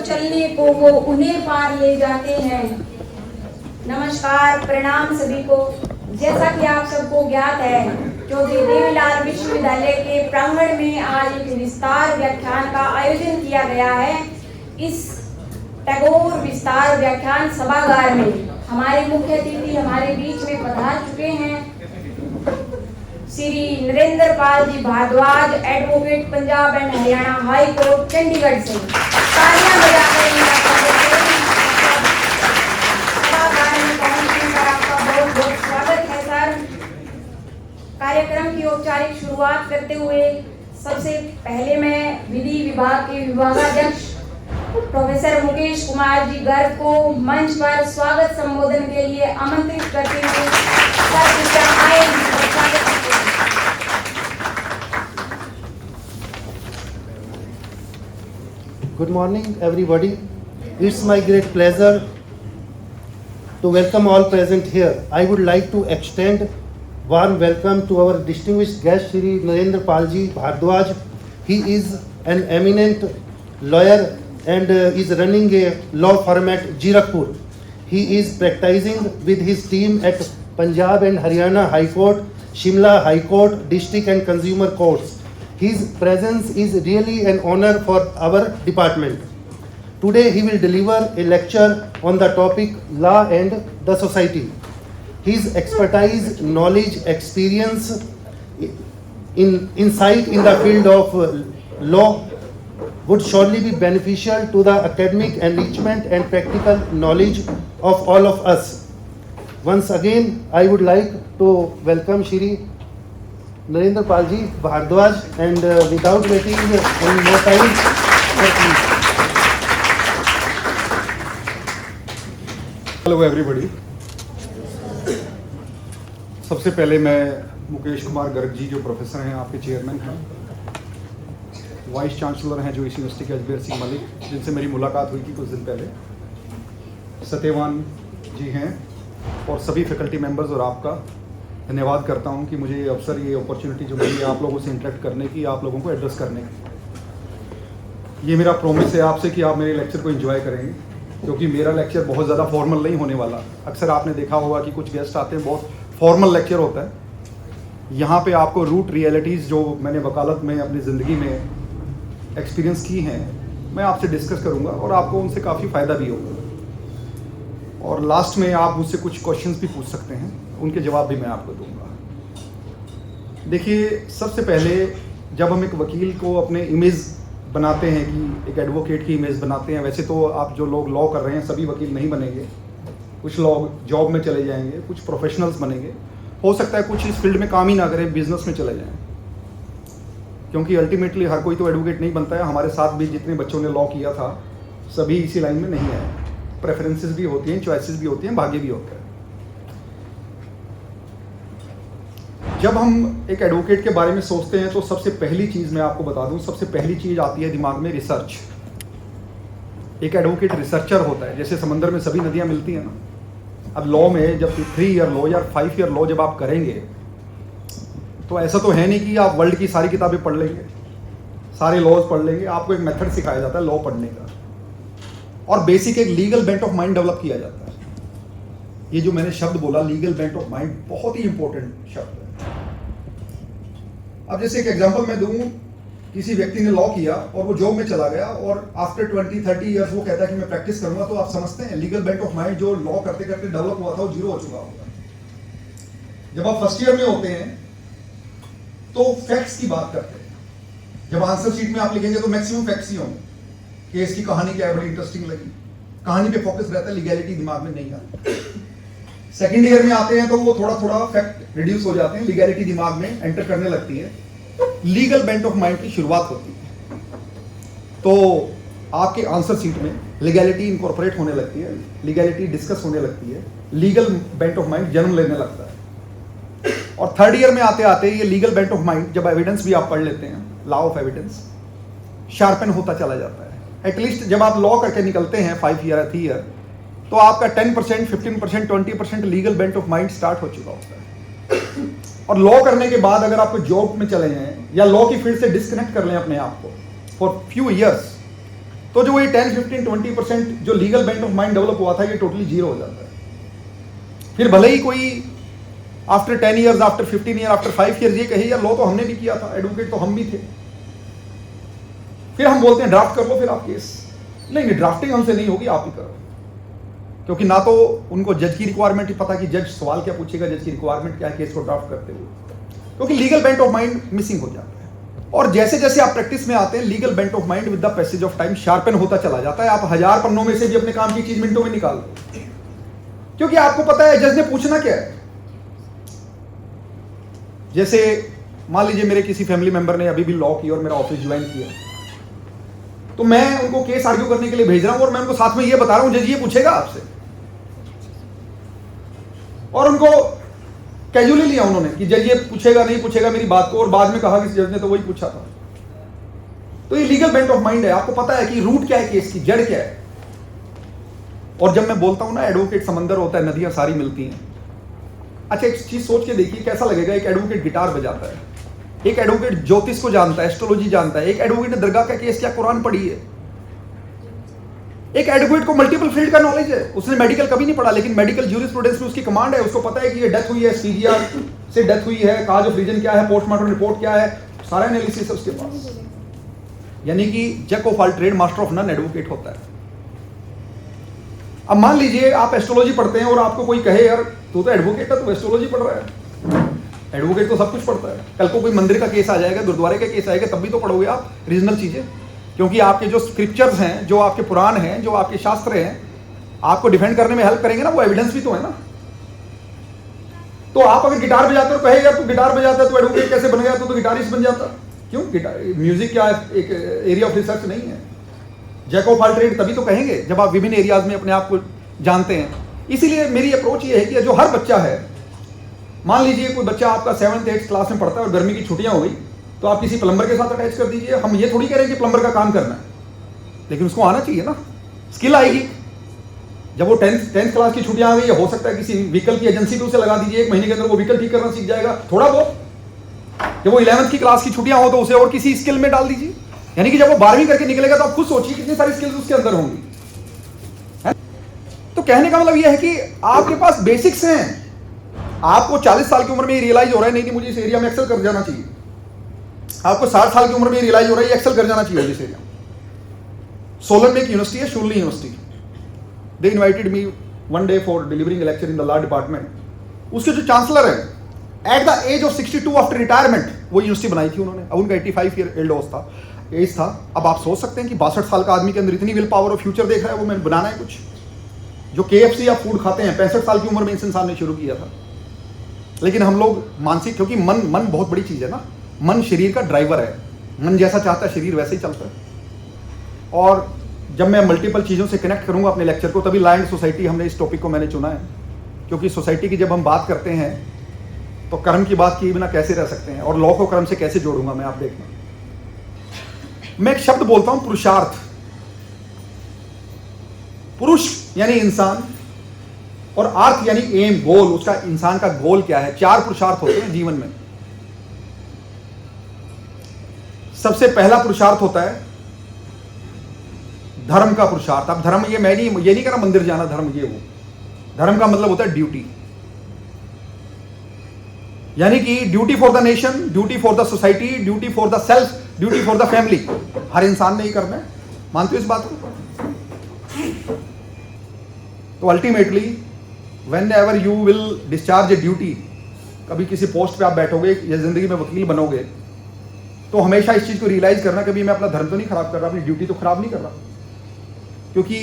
चलने को वो उन्हें पार ले जाते हैं। नमस्कार, प्रणाम सभी को। जैसा कि आप सबको ज्ञात है, चौधरी देवीलाल विश्वविद्यालय के प्रांगण में आज एक विस्तार व्याख्यान का आयोजन किया गया है। इस टैगोर विस्तार व्याख्यान सभागार में हमारे मुख्य अतिथि हमारे बीच में पधार चुके हैं Shri Narendra Pal ji Bhardwaj, advocate, Punjab and Haryana high court Chandigarh से। तालियां बजाकर सभागार में पहुंचने पर आपका बहुत बहुत स्वागत है सर। कार्यक्रम की औपचारिक शुरुआत करते हुए सबसे पहले मैं विधि विभाग के विभागाध्यक्ष प्रोफेसर मुकेश कुमार जी गर्ग को मंच पर स्वागत संबोधन के लिए आमंत्रित करते हुए सर कृपया आए और स्वागत करते हैं। Good morning, everybody. It's my great pleasure to welcome all present here. I would like to extend warm welcome to our distinguished guest, Shri Narendra Palji Bhardwaj. He is an eminent lawyer and is running a law firm at Jirakpur. He is practicing with his team at Punjab and Haryana High Court, Shimla High Court, District and Consumer Courts. His presence is really an honor for our department. Today he will deliver a lecture on the topic Law and the Society. His expertise, knowledge, experience, insight in the field of law would surely be beneficial to the academic enrichment and practical knowledge of all of us. Once again, I would like to welcome Shri Narendra Palji Bhardwaj, and without waiting any more time, please. Hello everybody. सबसे पहले मैं मुकेश कुमार गर्ग जी जो professor हैं, आपके chairman हैं, vice chancellor हैं जो इस यूनिवर्सिटी के अजमेर सिंह मलिक, जिनसे मेरी मुलाकात हुई थी कुछ दिन पहले, सत्यवान जी हैं और सभी फैकल्टी मेंबर्स, और आपका धन्यवाद करता हूं कि मुझे ये अवसर, ये अपॉर्चुनिटी जो मिली आप लोगों से इंटरेक्ट करने की, आप लोगों को एड्रेस करने की। ये मेरा प्रॉमिस है आपसे कि आप मेरे लेक्चर को एंजॉय करेंगे, क्योंकि मेरा लेक्चर बहुत ज़्यादा फॉर्मल नहीं होने वाला। अक्सर आपने देखा होगा कि कुछ गेस्ट आते हैं, बहुत फॉर्मल लेक्चर होता है। यहाँ पे आपको रूट रियलिटीज़ जो मैंने वकालत में अपनी ज़िंदगी में एक्सपीरियंस की हैं, मैं आपसे डिस्कस करूँगा और आपको उनसे काफ़ी फ़ायदा भी होगा। और लास्ट में आप मुझसे कुछ क्वेश्चंस भी पूछ सकते हैं, उनके जवाब भी मैं आपको दूंगा। देखिए, सबसे पहले जब हम एक वकील को अपने इमेज बनाते हैं, कि एक एडवोकेट की इमेज बनाते हैं, वैसे तो आप जो लोग लॉ कर रहे हैं सभी वकील नहीं बनेंगे, कुछ लोग जॉब में चले जाएंगे, कुछ प्रोफेशनल्स बनेंगे, हो सकता है कुछ इस फील्ड में काम ही ना करें, बिजनेस में चले जाएं, क्योंकि अल्टीमेटली हर कोई तो एडवोकेट नहीं बनता है। हमारे साथ भी जितने बच्चों ने लॉ किया था सभी इसी लाइन में नहीं आए। प्रेफरेंसेस भी होती हैं, चॉइसेस भी होती हैं, भाग्य भी होता है। जब हम एक एडवोकेट के बारे में सोचते हैं तो सबसे पहली चीज़ मैं आपको बता दूं, सबसे पहली चीज़ आती है दिमाग में, रिसर्च। एक एडवोकेट रिसर्चर होता है। जैसे समंदर में सभी नदियां मिलती हैं ना, अब लॉ में जब 3 ईयर लॉ या 5 ईयर लॉ जब आप करेंगे तो ऐसा तो है नहीं कि आप वर्ल्ड की सारी किताबें पढ़ लेंगे, सारे लॉज पढ़ लेंगे। आपको एक मेथड सिखाया जाता है लॉ पढ़ने का, और बेसिक एक legal bent of mind develop किया जाता है। ये जो मैंने शब्द बोला, लीगल बेंट ऑफ माइंड, बहुत ही इंपॉर्टेंट शब्द है। अब जैसे एक एग्जांपल मैं दूं, किसी व्यक्ति ने लॉ किया और वो जॉब में चला गया और आफ्टर 20-30 ईयर्स वो कहता है कि मैं प्रैक्टिस करूंगा, तो आप समझते हैं लीगल बेंट ऑफ माइंड जो लॉ करते करते डेवलप हुआ था वो जीरो हो चुका होगा। जब आप फर्स्ट ईयर में होते हैं तो फैक्ट्स की बात करते हैं। जब आंसर शीट में आप लिखेंगे तो मैक्सिमम फैक्ट्स ही होंगे, केस की कहानी क्या है, बड़ी इंटरेस्टिंग लगी, कहानी पे फोकस रहता है, लीगैलिटी दिमाग में नहीं आती। सेकंड ईयर में आते हैं तो वो थोड़ा थोड़ा फैक्ट रिड्यूस हो जाते हैं, लीगैलिटी दिमाग में एंटर करने लगती है, लीगल बेंट ऑफ माइंड की शुरुआत होती है। तो आपके आंसर शीट में लीगैलिटी इनकॉर्पोरेट होने लगती है, लीगैलिटी डिस्कस होने लगती है, लीगल बेंट ऑफ माइंड जन्म लेने लगता है। और थर्ड ईयर में आते आते ये लीगल बेंट ऑफ माइंड, जब एविडेंस भी आप पढ़ लेते हैं, लॉ ऑफ एविडेंस शार्पन होता चला जाता है। एटलीस्ट जब आप लॉ करके निकलते हैं 5 ईयर या 3 ईयर, तो आपका 10%, 15%, 20% legal bent of mind start हो चुका होता है। और लॉ करने के बाद अगर आपको जॉब में चले जाएं या लॉ की फील्ड से डिस्कनेक्ट कर लें अपने आप को फॉर फ्यू ईयर्स, तो जो ये 10, 15, 20% जो legal bent of mind develop हुआ था ये टोटली जीरो हो जाता है। फिर भले ही कोई after 10 years, after 15 year, after 5 years ये कहे यार लॉ तो हमने भी किया था, एडवोकेट तो हम भी थे, फिर हम बोलते हैं ड्राफ्ट कर लो फिर आप केस। नहीं, ड्राफ्टिंग हमसे नहीं होगी, आप ही करो, क्योंकि ना तो उनको जज की रिक्वायरमेंट ही पता कि जज सवाल क्या पूछेगा, जज की रिक्वायरमेंट क्या है केस को ड्राफ्ट करते हुए, क्योंकि legal bent of mind missing हो जाता है। और जैसे जैसे आप प्रैक्टिस में आते हैं legal bent of mind with the passage of time sharpen होता चला जाता है। आप 1000 पन्नों में से भी अपने काम की चीज मिनटों में निकाल दो, क्योंकि आपको पता है जज ने पूछना क्या है। जैसे मान लीजिए मेरे किसी फैमिली मेंबर ने अभी भी लॉ की और मेरा ऑफिस ज्वाइन किया, तो मैं उनको केस आर्ग्यू करने के लिए भेज रहा हूं और मैं उनको साथ में ये बता रहा हूं जज ये पूछेगा आपसे, और उनको कैजुअली लिया उन्होंने कि जज ये पूछेगा नहीं पूछेगा मेरी बात को, और बाद में कहा कि जज ने तो वही पूछा था। तो ये लीगल बेंट ऑफ माइंड है, आपको पता है कि रूट क्या है केस की, जड़ क्या है। और जब मैं बोलता हूं ना एडवोकेट समंदर होता है, नदियां सारी मिलती हैं। अच्छा एक चीज सोच के देखिए कैसा लगेगा, एक एडवोकेट गिटार बजाता है, एक एडवोकेट ज्योतिष को जानता है, एस्ट्रोलॉजी जानता है, एक एडवोकेट ने दरगाह का केस क्या कुरान पढ़ी है, एक एडवोकेट को मल्टीपल फील्ड का नॉलेज है, उसने मेडिकल कभी नहीं पढ़ा लेकिन मेडिकल ज्यूरिस्प्रूडेंस में उसकी कमांड है, उसको पता है कि ये डेथ हुई है, सीजीआर से डेथ हुई है, काज ऑफ रीजन क्या है, पोस्टमार्टम रिपोर्ट क्या है, सारा एनालिसिस है उसके पास। यानी कि jack of all trade master of none advocate होता है। अब मान लीजिए आप एस्ट्रोलॉजी पढ़ते हैं और आपको कोई कहे यार तू तो एडवोकेट है, तू एस्ट्रोलॉजी पढ़ रहा है। एडवोकेट तो सब कुछ पढ़ता है, कल को कोई मंदिर का केस आ जाएगा, गुरुद्वारे का केस आएगा, तब भी तो पढ़ोगे आप रीजनल चीजें, क्योंकि आपके जो स्क्रिप्चर्स हैं, जो आपके पुराण हैं, जो आपके शास्त्र हैं, आपको डिफेंड करने में हेल्प करेंगे ना, वो एविडेंस भी तो है ना। तो आप अगर गिटार बजाते हो कहे यार तू गिटार बजाता है, तू एडवोकेट कैसे बन गया, तो गिटारिस्ट बन जाता। क्यों? गिटार म्यूजिक क्या एक एरिया ऑफ रिसर्च नहीं है। जैक ऑफ ऑल ट्रेड तभी तो कहेंगे जब आप विभिन्न एरियाज में अपने आप को जानते हैं। इसीलिए मेरी अप्रोच ये है कि जो हर बच्चा है, मान लीजिए कोई बच्चा आपका 7th 8th क्लास में पढ़ता है और गर्मी की छुट्टियां हो गई, तो आप किसी प्लम्बर के साथ अटैच कर दीजिए। हम ये थोड़ी कह रहे हैं कि प्लम्बर का काम करना है, लेकिन उसको आना चाहिए ना, स्किल आएगी। जब वो 10th क्लास की छुट्टियां आ गई, हो सकता है किसी व्हीकल की एजेंसी पे उसे लगा दीजिए, 1 महीने के अंदर वो व्हीकल ठीक करना सीख जाएगा थोड़ा बहुत। जब वो 11th की क्लास की छुट्टियां हो तो उसे और किसी स्किल में डाल दीजिए। यानी कि जब वो 12वीं करके निकलेगा तो आप खुद सोचिए कितनी सारी स्किल्स उसके अंदर होंगी। तो कहने का मतलब यह है कि आपके पास बेसिक्स हैं। आपको 40 साल की उम्र में रियलाइज हो रहा है नहीं मुझे इस एरिया में एक्सेल कर जाना चाहिए, आपको 60 साल की उम्र में रियलाइज हो रहा है एक्सेल कर जाना चाहिए इस एरिया। सोलन में एक यूनिवर्सिटी है, शुरली university, they invited me one day for delivering lecture in the law department. उसके जो चांसलर है at the age of 62 after retirement वो यूनिवर्सिटी बनाई थी उन्होंने। अब उनका 85 ईयर एज था। अब आप सोच सकते हैं कि 62 साल का आदमी के अंदर इतनी विल पावर और फ्यूचर देख रहा है, वो मैंने बनाना है कुछ। जो KFC या फूड खाते हैं 65 साल की उम्र में इस इंसान ने शुरू किया था। लेकिन हम लोग मानसिक, क्योंकि मन बहुत बड़ी चीज है ना, मन शरीर का ड्राइवर है, मन जैसा चाहता है शरीर वैसे ही चलता है। और जब मैं मल्टीपल चीज़ों से कनेक्ट करूंगा अपने लेक्चर को, तभी लॉ एंड सोसाइटी हमने इस टॉपिक को मैंने चुना है, क्योंकि सोसाइटी की जब हम बात करते हैं तो कर्म की बात किए बिना कैसे रह सकते हैं, और लॉ को कर्म से कैसे जोड़ूंगा मैं, आप देखना। मैं एक शब्द बोलता हूं पुरुषार्थ। पुरुष यानी इंसान, और आर्थ यानी एम, गोल। उसका इंसान का गोल क्या है? 4 पुरुषार्थ होते हैं जीवन में। सबसे पहला पुरुषार्थ होता है धर्म का पुरुषार्थ। अब धर्म ये नहीं कह रहा मंदिर जाना धर्म, ये वो धर्म का मतलब होता है ड्यूटी, यानी कि duty for the nation, duty for the society, duty for the self, duty for the family. हर इंसान ने ही करना है, मानते हो इस बात को? तो ultimately when ever you will discharge a duty, कभी किसी पोस्ट पे आप बैठोगे या जिंदगी में वकील बनोगे, तो हमेशा इस चीज को रियलाइज करना कभी मैं अपना धर्म तो नहीं खराब कर रहा, अपनी ड्यूटी तो खराब नहीं कर रहा। क्योंकि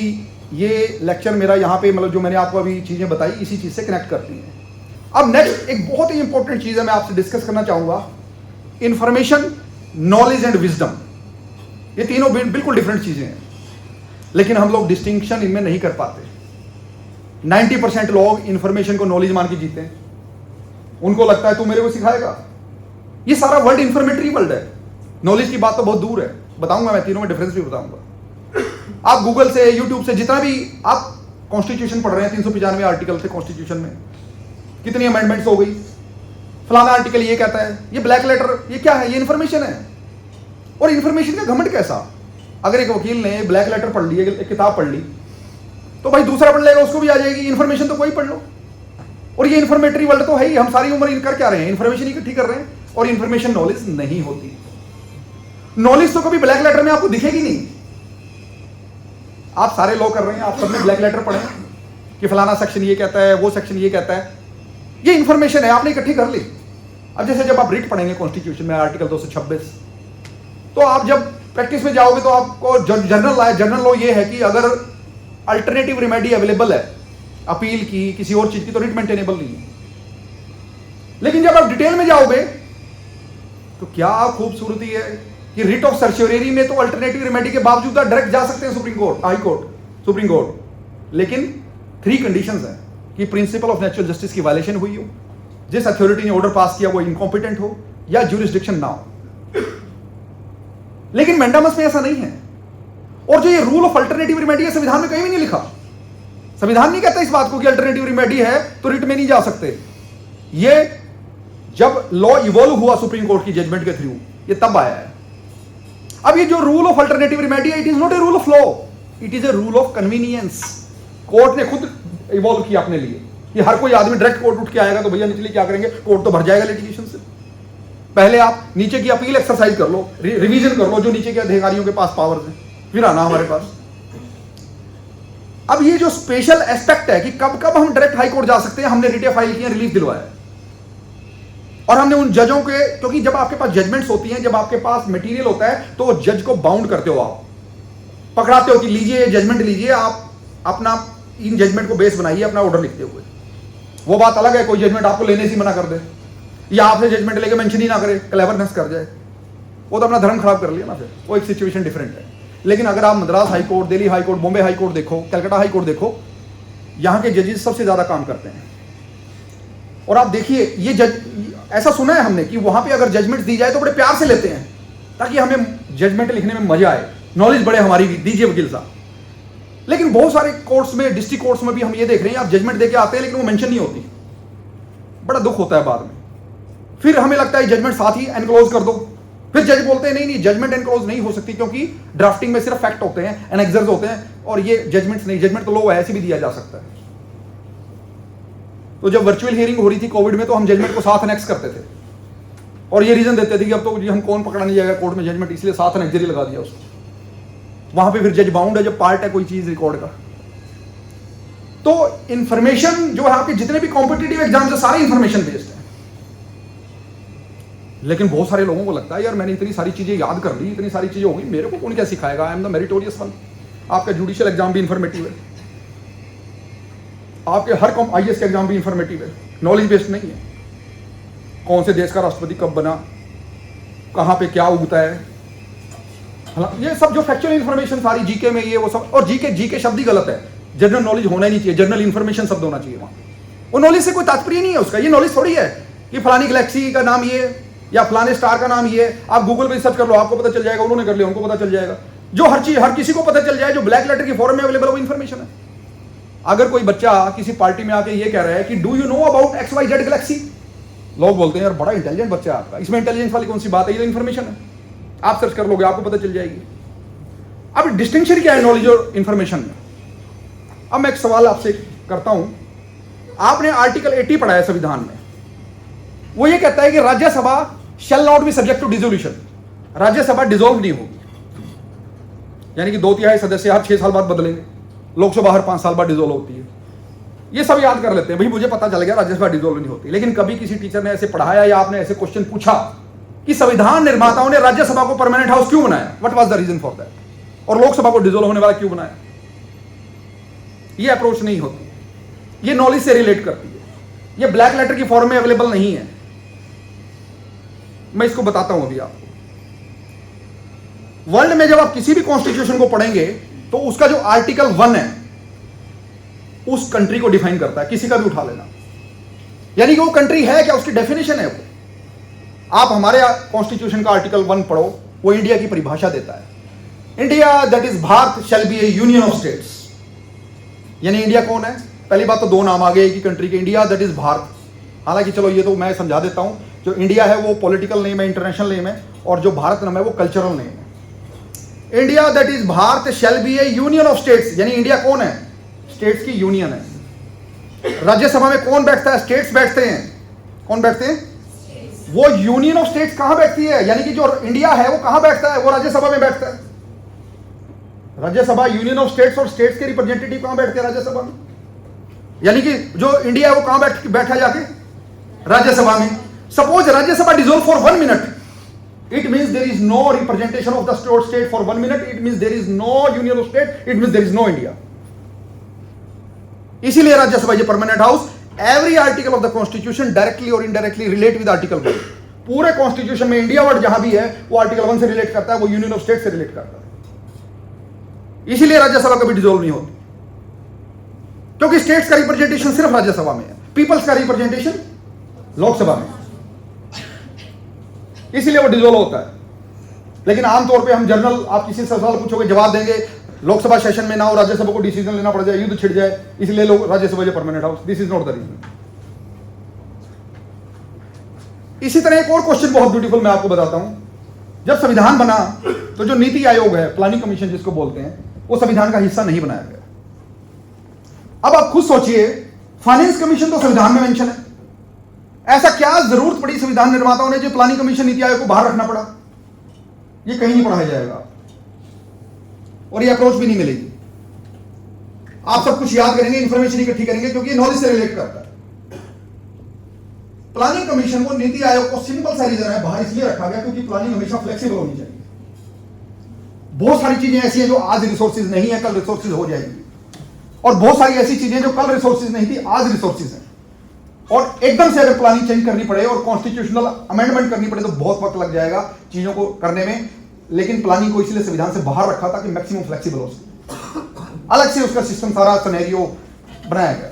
ये लेक्चर मेरा यहाँ पे मतलब जो मैंने आपको अभी चीजें बताई इसी चीज से कनेक्ट करती हैं। अब नेक्स्ट एक बहुत ही इंपॉर्टेंट चीज है, मैं आपसे डिस्कस करना चाहूंगा, इंफॉर्मेशन, नॉलेज एंड विजडम। ये तीनों बिल्कुल डिफरेंट चीजें हैं, लेकिन हम लोग डिस्टिंक्शन इनमें नहीं कर पाते। 90% लोग इंफॉर्मेशन को नॉलेज मान के जीते हैं। उनको लगता है तू मेरे को सिखाएगा। ये सारा वर्ल्ड इंफॉर्मेटरी वर्ल्ड है, नॉलेज की बात तो बहुत दूर है। बताऊंगा मैं, तीनों में डिफरेंस भी बताऊंगा। आप गूगल से, यूट्यूब से, जितना भी आप कॉन्स्टिट्यूशन पढ़ रहे हैं, 395 आर्टिकल थे कॉन्स्टिट्यूशन में, कितनी अमेंडमेंट्स हो गई, फलाना आर्टिकल ये कहता है, ये ब्लैक लेटर, ये क्या है? ये इंफॉर्मेशन है। और इंफॉर्मेशन का घमंड कैसा? अगर एक वकील ने ब्लैक लेटर पढ़ ली, एक किताब पढ़ ली, तो भाई दूसरा पढ़ लेगा, उसको भी आ जाएगी। इन्फॉर्मेशन तो कोई पढ़ लो। और ये इन्फॉर्मेटरी वर्ल्ड तो है ही, हम सारी उम्र कर क्या रहे हैं, इन्फॉर्मेशन इकट्ठी कर रहे हैं, और इन्फॉर्मेशन नॉलेज नहीं होती। नॉलेज तो कभी ब्लैक लेटर में आपको दिखेगी नहीं। आप सारे लॉ कर रहे हैं, आप सबने ब्लैक लेटर पढ़े कि फलाना सेक्शन ये कहता है, वो सेक्शन ये कहता है, ये इन्फॉर्मेशन है, आपने इकट्ठी कर ली। अब जैसे जब आप रिट पढ़ेंगे कॉन्स्टिट्यूशन में आर्टिकल 226, तो आप जब प्रैक्टिस में जाओगे तो आपको जनरल लॉ ये है कि अगर अल्टरनेटिव रेमेडी अवेलेबल है अपील की, किसी और चीज की, तो रिट मेंटेनेबल नहीं है। लेकिन जब आप डिटेल में जाओगे तो क्या खूबसूरती है कि रिट ऑफ सर्चियोरी में तो अल्टरनेटिव रेमेडी के बावजूद डायरेक्ट जा सकते हैं supreme court, high court, supreme court. लेकिन 3 कंडीशंस हैं कि प्रिंसिपल ऑफ नेचुरल जस्टिस की वायलेशन हुई हो, जिस अथॉरिटी ने ऑर्डर पास किया वो इनकॉम्पिटेंट हो, या ज्यूरिसडिक्शन ना हो। लेकिन मैंडामस में ऐसा नहीं है। और जो ये रूल ऑफ अल्टरनेटिव रेमेडी है, संविधान में कहीं भी नहीं लिखा। संविधान नहीं कहता इस बात को कि अल्टरनेटिव रेमेडी है तो रिट में नहीं जा सकते। ये जब लॉ इवॉल्व हुआ सुप्रीम कोर्ट की जजमेंट के थ्रू, ये तब आया है। अब ये जो रूल ऑफ अल्टरनेटिव रेमेडी है, it is not a rule of law, it is a rule of convenience. Court ने खुद इवॉल्व किया अपने लिए कि हर कोई आदमी डायरेक्ट कोर्ट उठ के आएगा तो भैया निचले क्या करेंगे, कोर्ट तो भर जाएगा लिटिगेशन से। पहले आप नीचे की अपील एक्सरसाइज कर लो, रिवीजन कर लो जो नीचे के अधिकारियों के पास पावर्स हैं, फिर आना हमारे पास। अब ये जो स्पेशल एस्पेक्ट है कि कब कब हम डायरेक्ट हाई कोर्ट जा सकते हैं, हमने रिटे फाइल किया, रिलीफ दिलवाया। और हमने उन जजों के, क्योंकि जब आपके पास जजमेंट्स होती हैं, जब आपके पास मटेरियल होता है, तो जज को बाउंड करते हो, आप पकड़ाते हो कि लीजिए जजमेंट लीजिए, आप अपना इन जजमेंट को बेस बनाइए अपना ऑर्डर लिखते हुए। वो बात अलग है कोई जजमेंट आपको लेने से मना कर दे, या आपसे जजमेंट लेके मेंशन ही ना करे, क्लेवरनेस कर जाए, वो तो अपना धर्म खराब कर लिया ना, फिर वो एक सिचुएशन डिफरेंट है। लेकिन अगर आप Madras high court, Delhi high court, Bombay high court देखो, कलकत्ता हाई कोर्ट देखो, यहाँ के जजेस सबसे ज्यादा काम करते हैं। और आप देखिए, ये जज, ऐसा सुना है हमने कि वहां पे अगर जजमेंट दी जाए तो बड़े प्यार से लेते हैं, ताकि हमें जजमेंट लिखने में मजा आए, नॉलेज बढ़े हमारी भी, दीजिए वकील साहब। लेकिन बहुत सारे कोर्ट्स में, डिस्ट्रिक्ट कोर्ट्स में भी हम ये देख रहे हैं, आप जजमेंट देके आते हैं लेकिन वो मेंशन नहीं होती, बड़ा दुख होता है बाद में। फिर हमें लगता है जजमेंट साथ ही एनक्लोज कर दो, फिर जज बोलते हैं नहीं जजमेंट एनक्लोज नहीं हो सकती, क्योंकि ड्राफ्टिंग में सिर्फ फैक्ट होते हैं, एनेक्सर्स होते हैं, और ये जजमेंट्स नहीं, जजमेंट तो लो है, ऐसे भी दिया जा सकता है। तो जब वर्चुअल हियरिंग हो रही थी कोविड में, तो हम जजमेंट को साथ एनेक्स करते थे, और ये रीजन देते थे कि अब तो हम कौन पकड़ा नहीं जाएगा कोर्ट में जजमेंट, इसलिए साथ एनेक्सरी लगा दिया उसको। वहां पे फिर जज बाउंड है जब पार्ट है कोई चीज रिकॉर्ड का। तो इंफॉर्मेशन जो है, आपके जितने भी कॉम्पिटिटिव एग्जाम्स है, सारे इंफॉर्मेशन बेस्ड है। लेकिन बहुत सारे लोगों को लगता है यार मैंने इतनी सारी चीजें याद कर ली, इतनी सारी चीजें हो गई, मेरे को कौन क्या सिखाएगा, I am the meritorious one. आपका जुडिशियल एग्जाम भी इंफॉर्मेटिव है, आपके हर IAS का एग्जाम भी इंफॉर्मेटिव है, नॉलेज बेस्ड नहीं है। कौन से देश का राष्ट्रपति कब बना, कहां पे क्या उगता है, ये सब जो फैक्चुअल इंफॉर्मेशन सारी जीके में, ये वो सब। और जीके शब्द ही गलत है, जनरल नॉलेज होना ही नहीं चाहिए, जनरल इंफॉर्मेशन शब्द होना चाहिए वहां। वो नॉलेज से कोई तात्पर्य नहीं है उसका, ये नॉलेज थोड़ी है कि फलानी गैलेक्सी का नाम ये, या फलाने स्टार का नाम ये। आप गूगल पे सर्च कर लो, आपको पता चल जाएगा, उन्होंने कर लिया उनको पता चल जाएगा, जो हर चीज हर किसी को पता चल जाए, जो ब्लैक लेटर की फॉर्म में अवेलेबल वो इंफॉर्मेशन है। अगर कोई बच्चा किसी पार्टी में आके ये कह रहा है कि do you know about XYZ Galaxy, लोग बोलते हैं यार बड़ा इंटेलिजेंट बच्चा है आपका, इसमें इंटेलिजेंस वाली कौन सी बात है, ये तो इंफॉर्मेशन है, आप सर्च कर लोगे आपको पता चल जाएगी। अब डिस्टिंक्शन क्या है नॉलेज और इंफॉर्मेशन में? अब मैं एक सवाल आपसे करता हूं, आपने आर्टिकल 80 पढ़ा है संविधान में, वो ये कहता है कि Rajya Sabha shall not be subject to dissolution, Rajya Sabha dissolve नहीं होगी, यानी कि 2/3 सदस्य हर 6 साल बाद बदलेंगे, लोकसभा हर 5 साल बाद डिसॉल्व होती है। ये सब याद कर लेते हैं, भाई मुझे पता चल गया राज्यसभा डिसॉल्व नहीं होती। लेकिन कभी किसी टीचर ने ऐसे पढ़ाया या आपने ऐसे क्वेश्चन पूछा कि संविधान निर्माताओं ने राज्यसभा को परमानेंट हाउस क्यों बनाया, what was the reason for that, और लोकसभा को डिसॉल्व होने वाला क्यों बनाया? ये अप्रोच नहीं होती, ये नॉलेज से रिलेट करती है, ये ब्लैक लेटर की फॉर्म में अवेलेबल नहीं है। मैं इसको बताता हूं अभी आपको। वर्ल्ड में जब आप किसी भी कॉन्स्टिट्यूशन को पढ़ेंगे तो उसका जो आर्टिकल 1 है उस कंट्री को डिफाइन करता है, किसी का भी उठा लेना, यानी कि वो कंट्री है क्या, उसकी डेफिनेशन है वो। आप हमारे कॉन्स्टिट्यूशन का आर्टिकल 1 पढ़ो, वो इंडिया की परिभाषा देता है, India that is Bharat shall be A union of states. यानी इंडिया कौन है? पहली बात तो 2 नाम आ गए एक ही कंट्री के, इंडिया दैट इज भारत। हालांकि चलो ये तो मैं समझा देता हूं, जो इंडिया है वो पॉलिटिकल नेम है, इंटरनेशनल नेम है, और जो भारत नाम है वो कल्चरल नेम है। India that is Bharat shall be A union of states, यानी इंडिया कौन है? स्टेट्स की यूनियन है। राज्यसभा में कौन बैठता है? स्टेट्स बैठते हैं। कौन बैठते हैं? वो यूनियन ऑफ स्टेट्स कहां बैठती है? यानी कि जो इंडिया है वो कहां बैठता है? वो राज्यसभा में बैठता है। राज्यसभा यूनियन ऑफ स्टेट्स, और स्टेट्स के रिप्रेजेंटेटिव कहां बैठते हैं? राज्यसभा में। यानी कि जो इंडिया है वो कहां बैठा जाके? राज्यसभा में। Suppose Rajya Sabha dissolve for 1 minute, it means there is no representation of the state for 1 minute, it means there is no union of state, it means there is no India. इसीलिए Rajya Sabha is permanent house. Every article of the constitution directly और indirectly relate with article 1। पूरे constitution में India word जहां भी है वो article 1 से relate करता है, वो यूनियन ऑफ स्टेट से रिलेट करता है। इसीलिए राज्यसभा कभी डिसॉल्व नहीं होती, क्योंकि स्टेट्स का रिप्रेजेंटेशन सिर्फ राज्यसभा में है, पीपल्स का रिप्रेजेंटेशन लोकसभा में, इसलिए वो डिसॉल्व होता है। लेकिन आमतौर पे हम जनरल, आप किसी से सवाल पूछोगे जवाब देंगे, लोकसभा सेशन में ना हो, राज्यसभा को डिसीजन लेना पड़ जाए, युद्ध छिड़ जाए, इसलिए लोग Rajya Sabha permanent house. This is not the reason. इसी तरह एक और क्वेश्चन बहुत ब्यूटीफुल मैं आपको बताता हूं। जब संविधान बना तो जो नीति आयोग है, प्लानिंग कमीशन जिसको बोलते हैं, वो संविधान का हिस्सा नहीं बनाया गया। अब आप खुद सोचिए, फाइनेंस कमीशन तो संविधान में मेंशन है, ऐसा क्या जरूरत पड़ी संविधान निर्माताओं ने जो प्लानिंग कमीशन नीति आयोग को बाहर रखना पड़ा? ये कहीं नहीं पढ़ाया जाएगा और ये अप्रोच भी नहीं मिलेगी। आप सब कुछ याद करेंगे, इंफॉर्मेशन इकट्ठी करेंगे, क्योंकि ये नॉलेज से रिलेट करता है। प्लानिंग कमीशन को, नीति आयोग को सिंपल सा रीजन है बाहर इसलिए रखा गया क्योंकि प्लानिंग हमेशा फ्लेक्सिबल होनी चाहिए। बहुत सारी चीजें ऐसी हैं जो आज रिसोर्सेज नहीं है, कल रिसोर्सेज हो जाएगी, और बहुत सारी ऐसी चीजें जो कल रिसोर्सेज नहीं थी आज रिसोर्सेज हैं। और एकदम से अगर प्लानिंग चेंज करनी पड़े और कॉन्स्टिट्यूशनल अमेंडमेंट करनी पड़े तो बहुत वक्त लग जाएगा चीजों को करने में। लेकिन प्लानिंग को इसलिए संविधान से बाहर रखा था कि मैक्सिमम फ्लेक्सिबल हो सके, अलग से उसका सिस्टम, सारा सिनेरियो बनाया गया।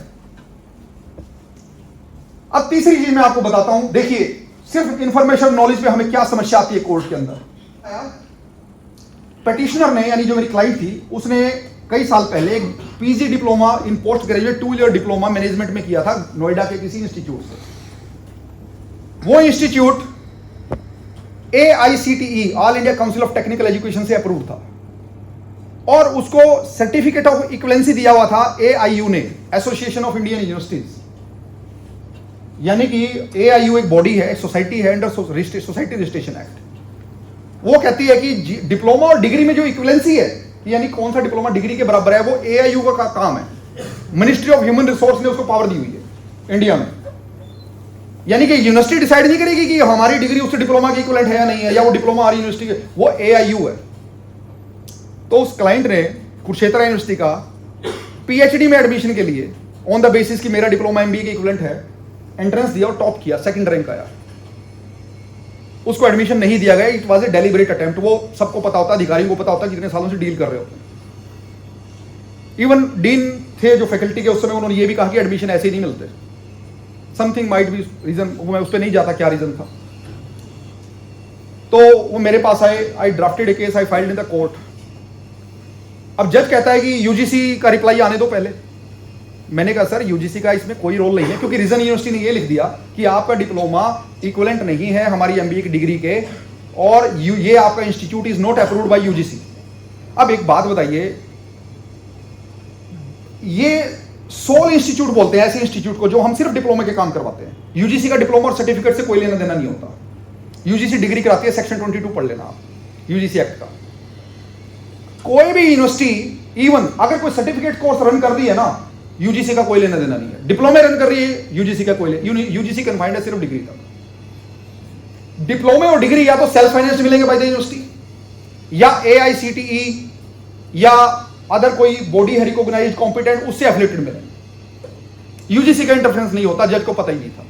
अब तीसरी चीज मैं आपको बताता हूं। देखिए, सिर्फ इंफॉर्मेशन नॉलेज पे हमें क्या समस्या आती है कोर्ट के अंदर। पेटिशनर ने, यानी जो मेरी क्लाइंट थी, उसने कई साल पहले एक PG diploma in post graduate 2 year diploma management में किया था नोएडा के किसी इंस्टीट्यूट से। वो institute AICTE, all India council of technical education से अप्रूव था, और उसको सर्टिफिकेट ऑफ इक्विवेलेंसी दिया हुआ था AIU ने, एसोसिएशन ऑफ इंडियन यूनिवर्सिटीज। यानी कि AIU एक बॉडी है, सोसाइटी है अंडर सोसाइटी रजिस्ट्रेशन एक्ट। वो कहती है कि डिप्लोमा और डिग्री में जो इक्विवेलेंसी है, यानी कौन सा डिप्लोमा डिग्री के बराबर है, वो AIU का काम है। मिनिस्ट्री ऑफ ह्यूमन रिसोर्स ने उसको पावर दी हुई है इंडिया में। यानी कि यूनिवर्सिटी डिसाइड नहीं करेगी कि हमारी डिग्री उससे डिप्लोमा की इक्विवेलेंट है या नहीं है, या वो डिप्लोमा हमारी यूनिवर्सिटी के, वो AIU है। तो उस क्लाइंट ने कुरुक्षेत्र यूनिवर्सिटी का PhD में एडमिशन के लिए ऑन द बेसिस कि मेरा डिप्लोमा MBA की इक्विवेलेंट है, एंट्रेंस दिया और टॉप किया, सेकंड रैंक आया। उसको एडमिशन नहीं दिया गया। It was a deliberate attempt. वो सबको पता होता, अधिकारियों को पता होता कितने सालों से डील कर रहे होते हैं। इवन डीन थे जो फैकल्टी के, उस समय उन्होंने ये भी कहा कि एडमिशन ऐसे ही नहीं मिलते, समथिंग माइट बी रीजन। मैं उस पर नहीं जाता क्या रीजन था। तो वो मेरे पास आए, I drafted a case, I filed in the court. अब जज कहता है कि UGC का रिप्लाई आने दो पहले। मैंने कहा सर UGC का इसमें कोई रोल नहीं है, क्योंकि रीजन यूनिवर्सिटी ने ये लिख दिया कि आपका डिप्लोमा इक्विवेलेंट नहीं है हमारी MBA की डिग्री के, और ये आपका institute is not approved by UGC। अब एक बात बताइए, ये सोल इंस्टीट्यूट बोलते हैं ऐसे इंस्टीट्यूट को जो हम सिर्फ डिप्लोमा के काम करवाते हैं। UGC का डिप्लोमा और सर्टिफिकेट से कोई लेना देना नहीं होता। UGC डिग्री कराती है, सेक्शन 22 पढ़ लेना आप UGC एक्ट का। कोई भी यूनिवर्सिटी इवन अगर कोई सर्टिफिकेट कोर्स रन कर रही है ना, UGC का कोई लेना देना नहीं है। डिप्लोमा रन कर रही है, UGC का कोई UGC कन्फाइंड है सिर्फ डिग्री तक। डिप्लोमे और डिग्री या तो सेल्फ फाइनेंस मिलेंगे बाय द यूनिवर्सिटी, या AICTE या अदर कोई बॉडी है रिकॉग्नाइज्ड कॉम्पिटेंट, उससे एफिलिएटेड मिलेंगे। UGC का इंटरफेरेंस नहीं होता, जज को पता ही नहीं था।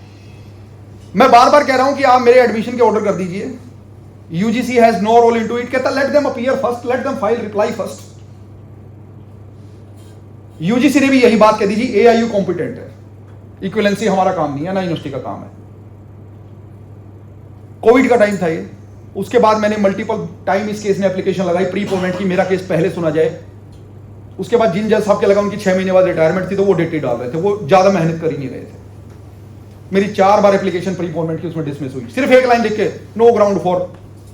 मैं बार बार कह रहा हूं कि आप मेरे एडमिशन के ऑर्डर कर दीजिए, UGC has no role into it. कहता let them appear first, let them file reply first. UGC ने भी यही बात कह दी जी, AIU कॉम्पिटेंट है, इक्विवेलेंसी हमारा काम नहीं है, ना यूनिवर्सिटी का काम है। कोविड का टाइम था ये। उसके बाद मैंने मल्टीपल टाइम इस केस में एप्लीकेशन लगाई प्री पोमेंट की, मेरा केस पहले सुना जाए। उसके बाद जिन जज साहब के लगा उनकी 6 महीने बाद रिटायरमेंट थी, तो वो डेटे डाल रहे थे, वो ज्यादा मेहनत कर ही नहीं रहे थे। मेरी 4 बार एप्लीकेशन प्री पोमेंट की, उसमें डिसमिस हुई, सिर्फ एक लाइन लिख के नो ग्राउंड फॉर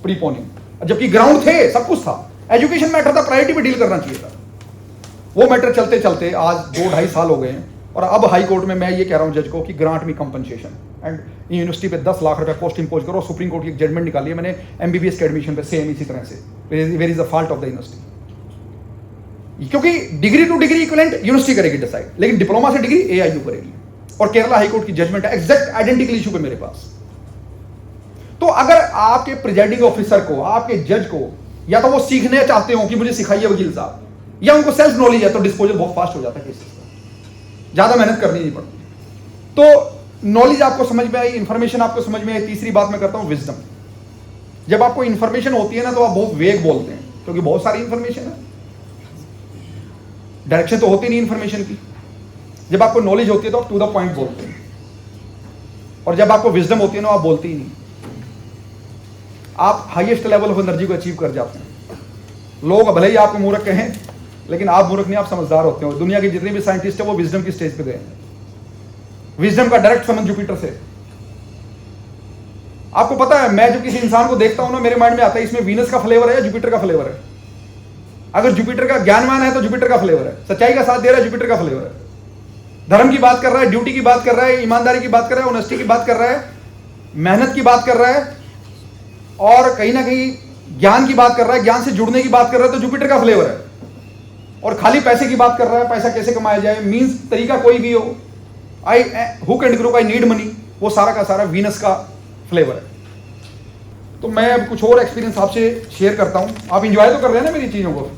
प्री पोनिंग, जबकि ग्राउंड थे, सब कुछ था, एजुकेशन मैटर था, प्रायोरिटी पे डील करना चाहिए था। वो मैटर चलते चलते आज 2-2.5 साल हो गए हैं और अब हाई कोर्ट में मैं ये कह रहा हूँ जज को कि grant me compensation and university पे 10 लाख रुपए कॉस्ट इंपोज करो। सुप्रीम कोर्ट की एक जजमेंट निकाली है मैंने एमबीबीएस के एडमिशन पे, सेम इसी तरह से, where is the fault of the university, क्योंकि degree to degree equivalent university करेगी डिसाइड, लेकिन डिप्लोमा से डिग्री एआईयू करेगी। और केरला हाई कोर्ट की जजमेंट है एग्जैक्ट आइडेंटिकल इशू पे मेरे पास। तो अगर आपके प्रिजाइडिंग ऑफिसर को, आपके जज को, या तो वो सीखने चाहते हो कि मुझे सिखाइए वकील साहब, या उनको सेल्फ नॉलेज है, तो डिस्पोजल बहुत फास्ट हो जाता है केसेस का, ज्यादा मेहनत करनी नहीं पड़ती। तो नॉलेज आपको समझ में आई, इंफॉर्मेशन आपको समझ में आई। तीसरी बात मैं करता हूं विजडम। जब आपको इंफॉर्मेशन होती है ना तो आप बहुत वेग बोलते हैं, क्योंकि बहुत सारी इंफॉर्मेशन है, डायरेक्शन तो होती नहीं इंफॉर्मेशन की। जब आपको नॉलेज होती है तो आप टू द पॉइंट बोलते हैं, और जब आपको विजडम होती है ना आप बोलते ही नहीं, आप हाईएस्ट लेवल ऑफ एनर्जी को अचीव कर जाते हैं। लोग भले ही आपको मूर्ख कहें, लेकिन आप मूर्ख नहीं, आप समझदार होते हो। दुनिया के जितने भी साइंटिस्ट हैं वो विजडम की स्टेज पे गए हैं। विजडम का डायरेक्ट संबंध जुपिटर से। आपको पता है, मैं जो किसी इंसान को देखता हूं ना, मेरे माइंड में आता है इसमें वीनस का फ्लेवर है या जुपिटर का फ्लेवर है। अगर जुपिटर का ज्ञानवान है तो जुपिटर का फ्लेवर है, सच्चाई का साथ दे रहा है जुपिटर का फ्लेवर है, धर्म की बात कर रहा है, ड्यूटी की बात कर रहा है, ईमानदारी की बात कर रहा है, ऑनेस्टी की बात कर रहा है, मेहनत की बात कर रहा है, और कहीं ना कहीं ज्ञान की बात कर रहा है, ज्ञान से जुड़ने की बात कर रहा है, तो जुपिटर का फ्लेवर है। और खाली पैसे की बात कर रहा है, पैसा कैसे कमाया जाए, मींस तरीका कोई भी हो, I hook and crook, I need money, वो सारा का सारा वीनस का फ्लेवर है। तो मैं अब कुछ और एक्सपीरियंस आपसे शेयर करता हूं। आप इंजॉय तो कर रहे हैं ना मेरी चीजों को?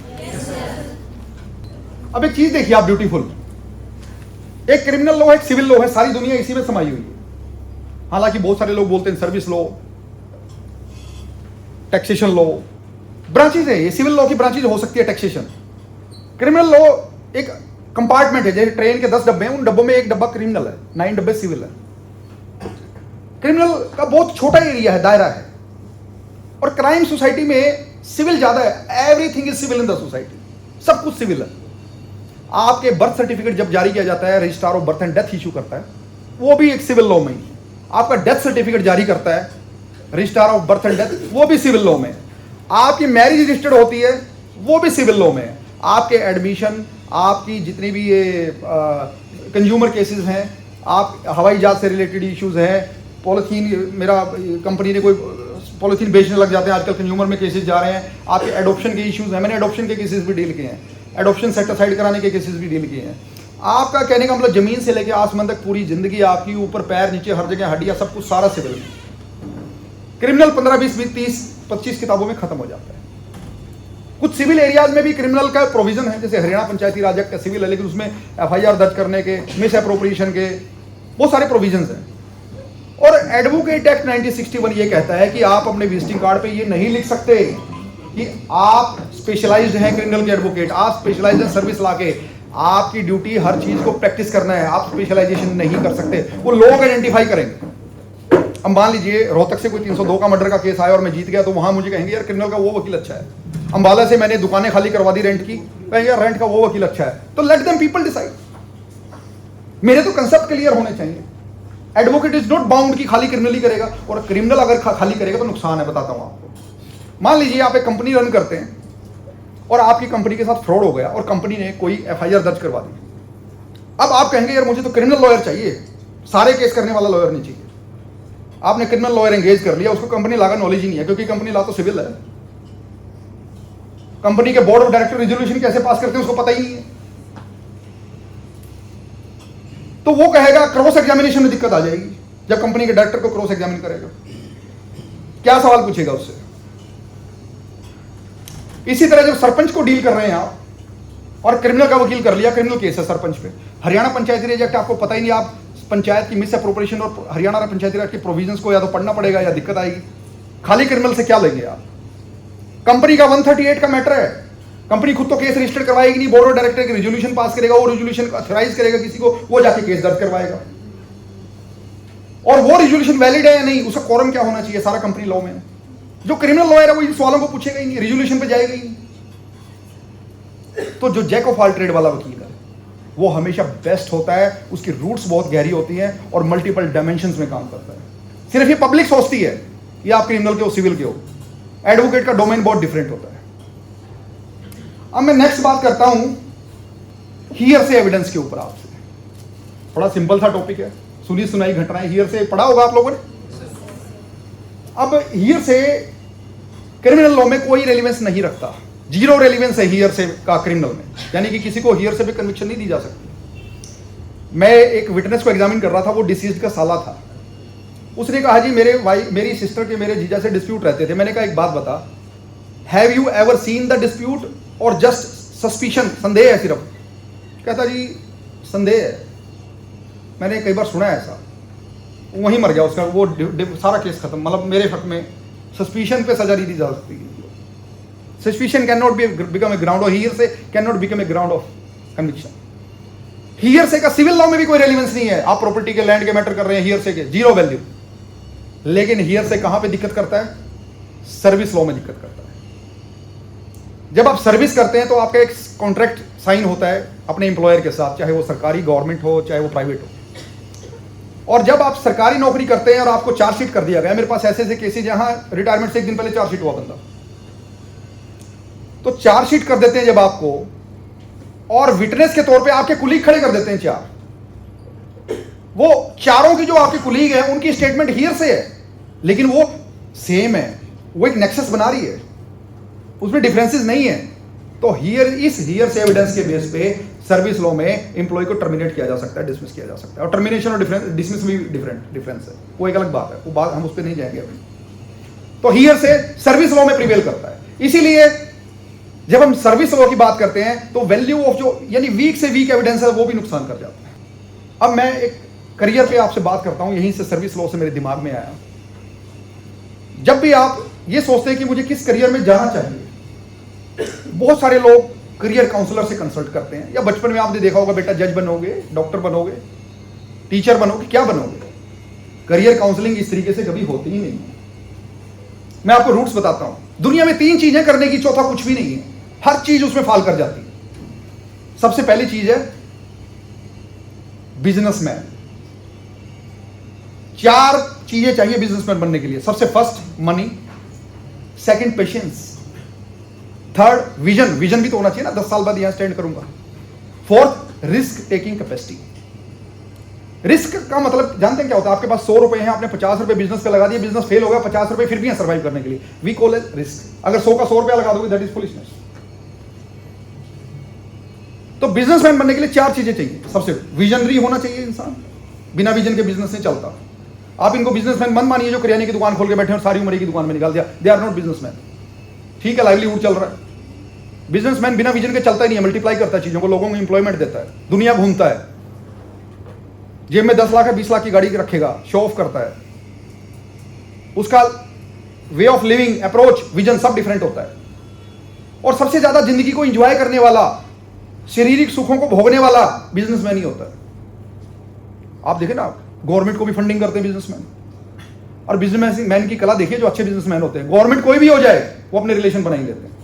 अब एक चीज देखिए आप, ब्यूटीफुल, एक क्रिमिनल लॉ है, एक सिविल लॉ है, सारी दुनिया इसी में समाई हुई है। हालांकि बहुत सारे लोग बोलते हैं service law, taxation law, branches है ये, सिविल लॉ की ब्रांचेज हो सकती है टैक्सेशन। क्रिमिनल लॉ एक कंपार्टमेंट है, जैसे ट्रेन के 10 डब्बे हैं, उन डब्बों में एक डब्बा क्रिमिनल है, 9 डब्बे सिविल है। क्रिमिनल का बहुत छोटा एरिया है, दायरा है, और क्राइम सोसाइटी में सिविल ज्यादा है। Everything is civil in the society, सब कुछ सिविल है। आपके बर्थ सर्टिफिकेट जब जारी किया जाता है, registrar of birth and death issue करता है, वो भी एक सिविल लॉ में ही। आपका डेथ सर्टिफिकेट जारी करता है registrar of birth and death, वो भी सिविल लॉ में। आपकी मैरिज रजिस्टर्ड होती है, वो भी सिविल लॉ में है। आपके एडमिशन, आपकी जितनी भी ये कंज्यूमर केसेस हैं, आप हवाई जहाज से रिलेटेड इश्यूज हैं, पॉलिथीन, मेरा कंपनी ने कोई पॉलिथीन बेचने लग जाते हैं, आजकल कंज्यूमर में केसेस जा रहे हैं। आपके एडॉप्शन के इश्यूज हैं, मैंने एडॉप्शन के केसेस भी डील किए हैं, एडॉप्शन सेट असाइड कराने के केसेस भी डील किए हैं। आपका कहने का मतलब जमीन से लेकर आसमान तक पूरी जिंदगी आपकी, ऊपर पैर, नीचे हर जगह हड्डियां, सब कुछ सारा सिविल में। क्रिमिनल 15, 20, 30, 25 किताबों में खत्म हो जाता है। कुछ सिविल एरियाज में भी क्रिमिनल का प्रोविजन है, जैसे हरियाणा पंचायती राज एक्ट का सिविल है, लेकिन उसमें एफआईआर दर्ज करने के, मिस एप्रोप्रिएशन के बहुत सारे प्रोविजंस हैं। और एडवोकेट एक्ट 1961 ये कहता है कि आप अपने विजिटिंग कार्ड पे ये नहीं लिख सकते कि आप स्पेशलाइज्ड हैं क्रिमिनल के एडवोकेट, आप स्पेशलाइज्ड हैं सर्विस ला के। आपकी ड्यूटी हर चीज को प्रैक्टिस करना है, आप स्पेशलाइजेशन नहीं कर सकते। वो लोग आइडेंटिफाई करेंगे। अब मान लीजिए रोहतक से कोई 302 का मर्डर का केस आया और मैं जीत गया, तो वहां मुझे कहेंगे यार क्रिमिनल का वो वकील अच्छा है। अंबाला से मैंने दुकानें खाली करवा दी रेंट की, कहेंगे यार रेंट का वो वकील अच्छा है। तो लेट देम पीपल डिसाइड। मेरे तो कंसेप्ट क्लियर होने चाहिए। एडवोकेट इज नॉट बाउंड कि खाली क्रिमिनल ही करेगा, और क्रिमिनल अगर खाली करेगा तो नुकसान है, बताता हूं आपको। मान लीजिए आप एक कंपनी रन करते हैं और आपकी कंपनी के साथ फ्रॉड हो गया और कंपनी ने कोई एफआईआर दर्ज करवा दी। अब आप कहेंगे यार मुझे तो क्रिमिनल लॉयर चाहिए, सारे केस करने वाला लॉयर नहीं चाहिए। आपने क्रिमिनल लॉयर एंगेज कर लिया, उसको कंपनी लॉ का नॉलेज ही नहीं है, क्योंकि कंपनी लॉ तो सिविल है। कंपनी के बोर्ड ऑफ डायरेक्टर रेजोल्यूशन कैसे पास करते हैं उसको पता ही नहीं है। तो वो कहेगा क्रॉस एग्जामिनेशन में दिक्कत आ जाएगी। जब कंपनी के डायरेक्टर को क्रॉस एग्जामिन करेगा, क्या सवाल पूछेगा उससे? इसी तरह जब सरपंच को डील कर रहे हैं आप, और क्रिमिनल का वकील कर लिया, क्रिमिनल केस है सरपंच पे, हरियाणा पंचायती राज एक्ट आपको पता ही नहीं, आप पंचायत की मिस एप्रोप्रिएशन और हरियाणा पंचायती राज के प्रोविजंस को या तो पढ़ना पड़ेगा या दिक्कत आएगी। खाली क्रिमिनल से क्या लेंगे आप? कंपनी का 138 का मैटर है, कंपनी खुद तो केस रजिस्टर करवाएगी नहीं, बोर्ड ऑफ डायरेक्टर की रेजोल्यूशन पास करेगा, वो रेजोल्यूशन ऑथराइज करेगा किसी को, वो जाके केस दर्ज करवाएगा। और वो रेजोल्यूशन वैलिड है या नहीं, उसका कोरम क्या होना चाहिए, सारा कंपनी लॉ में। जो क्रिमिनल लॉयर है वो इन सवालों को पूछेगा ही नहीं, रेजोल्यूशन पे जाएगा ही नहीं। तो जो जैक ऑफ ऑल ट्रेड वाला वकील है वो हमेशा बेस्ट होता है, उसकी रूट्स बहुत गहरी होती हैं और मल्टीपल डायमेंशंस में काम करता है। सिर्फ ये पब्लिक सोचती है ये आप क्रिमिनल के हो, सिविल के हो, एडवोकेट का डोमेन बहुत डिफरेंट होता है। अब मैं नेक्स्ट बात करता हूं हियर से एविडेंस के ऊपर आपसे। बड़ा सिंपल सा टॉपिक है, सुनी सुनाई घटनाएं, हियर से पढ़ा होगा आप लोगों ने। अब हियर से क्रिमिनल लॉ में कोई रेलिवेंस नहीं रखता, जीरो रेलिवेंस है हियर से का क्रिमिनल में, यानी कि किसी को हियर से भी कन्विक्शन नहीं दी जा सकती। मैं एक विटनेस को एग्जामिन कर रहा था, वो डिसीज्ड का साला था। उसने कहा जी मेरी सिस्टर के मेरे जीजा से डिस्प्यूट रहते थे। मैंने कहा एक बात बता, have you ever seen the dispute और जस्ट सस्पिशन, संदेह है सिर्फ? कहता जी संदेह है। मैंने कई बार सुना है ऐसा, वहीं मर गया उसका, वो सारा केस खत्म। मतलब मेरे हक में सस्पिशन पे सजा नहीं दी जा सकती। Suspicion can not become a ground of hearsay, can not become a ground of conviction. Hearsay का सिविल लॉ में भी कोई रेलिवेंस नहीं है। आप प्रॉपर्टी के, लैंड के मैटर कर रहे हैं, हियर से के जीरो वैल्यू। लेकिन हियर से कहां पे दिक्कत करता है? सर्विस लॉ में दिक्कत करता है। जब आप सर्विस करते हैं तो आपका एक कॉन्ट्रैक्ट साइन होता है अपने एम्प्लॉयर के साथ, चाहे वो सरकारी गवर्नमेंट हो चाहे वो प्राइवेट हो। और जब आप सरकारी नौकरी करते हैं और आपको चार्जशीट कर दिया गया, मेरे पास ऐसे ऐसे केसेज जहां रिटायरमेंट से एक दिन पहले चार्जशीट हुआ बंदा, तो चार्जशीट कर देते हैं जब आपको, और विटनेस के तौर पे आपके कुलीग खड़े कर देते हैं चार। वो चारों की जो आपके कुलीग हैं उनकी स्टेटमेंट हियर से है, लेकिन वो सेम है, वो एक नेक्सस बना रही है, उसमें डिफरेंसेस नहीं है। तो इस हियर से एविडेंस के बेस पे सर्विस लॉ में एम्प्लॉय को टर्मिनेट किया जा सकता है, डिसमिस किया जा सकता है। और टर्मिनेशन और डिसमिस में भी डिफरेंस है, वो एक अलग बात है, वो बात हम उस पर नहीं जाएंगे अभी। तो हियर से सर्विस लॉ में प्रिवेल करता है। इसीलिए जब हम सर्विस लॉ की बात करते हैं तो वैल्यू ऑफ जो यानी वीक से वीक एविडेंस है वो भी नुकसान कर जाता है। अब मैं एक करियर पे आपसे बात करता हूं, यहीं से सर्विस लॉ से मेरे दिमाग में आया। जब भी आप ये सोचते हैं कि मुझे किस करियर में जाना चाहिए, बहुत सारे लोग करियर काउंसलर से कंसल्ट करते हैं, या बचपन में आपने देखा होगा बेटा जज बनोगे, डॉक्टर बनोगे, टीचर बनोगे, क्या बनोगे। करियर काउंसलिंग इस तरीके से कभी होती ही नहीं है। मैं आपको रूट्स बताता हूं। दुनिया में 3 चीजें करने की, चौथा कुछ भी नहीं है, हर चीज उसमें फाल कर जाती है। सबसे पहली चीज है बिजनेसमैन। 4 चीजें चाहिए बिजनेसमैन बनने के लिए। सबसे first money, second patience, third vision, vision भी तो होना चाहिए ना, 10 साल बाद यहां स्टैंड करूंगा। Fourth risk taking capacity. Risk का मतलब जानते हैं क्या होता है? आपके पास 100 रुपए हैं, आपने 50 रुपए बिजनेस पे लगा दिए, बिजनेस फेल हो गया, 50 रुपए फिर भी हैं सर्वाइव करने के लिए, वी कॉल इट रिस्क। अगर 100 का 100 रुपया लगा दोगे दैट इज फुलिशनेस। तो बिजनेसमैन बनने के लिए 4 चीजें चाहिए। सबसे विजनरी होना चाहिए इंसान, बिना विजन के बिजनेस नहीं चलता। आप इनको बिजनेसमैन मत मानिए जो किराने की दुकान खोल के बैठे और सारी उम्र की दुकान में निकाल दिया, दे आर नॉट बिजनेसमैन। ठीक है, लाइवलीहुड चल रहा है। बिजनेसमैन बिना विजन के चलता ही नहीं है, मल्टीप्लाई करता है चीजों को, लोगों को एम्प्लॉयमेंट देता है, दुनिया घूमता है, जेब में 10 लाख है 20 लाख की गाड़ी रखेगा, शो ऑफ करता है। उसका way of living, approach, vision सब डिफरेंट होता है। और सबसे ज्यादा जिंदगी को एंजॉय करने वाला, शारीरिक सुखों को भोगने वाला बिजनेसमैन ही होता है। आप देखें ना, गवर्नमेंट को भी फंडिंग करते हैं बिजनेसमैन। और बिजनेसमैन की कला देखिए, जो अच्छे बिजनेसमैन होते हैं, गवर्नमेंट कोई भी हो जाए वो अपने रिलेशन बना ही लेते हैं।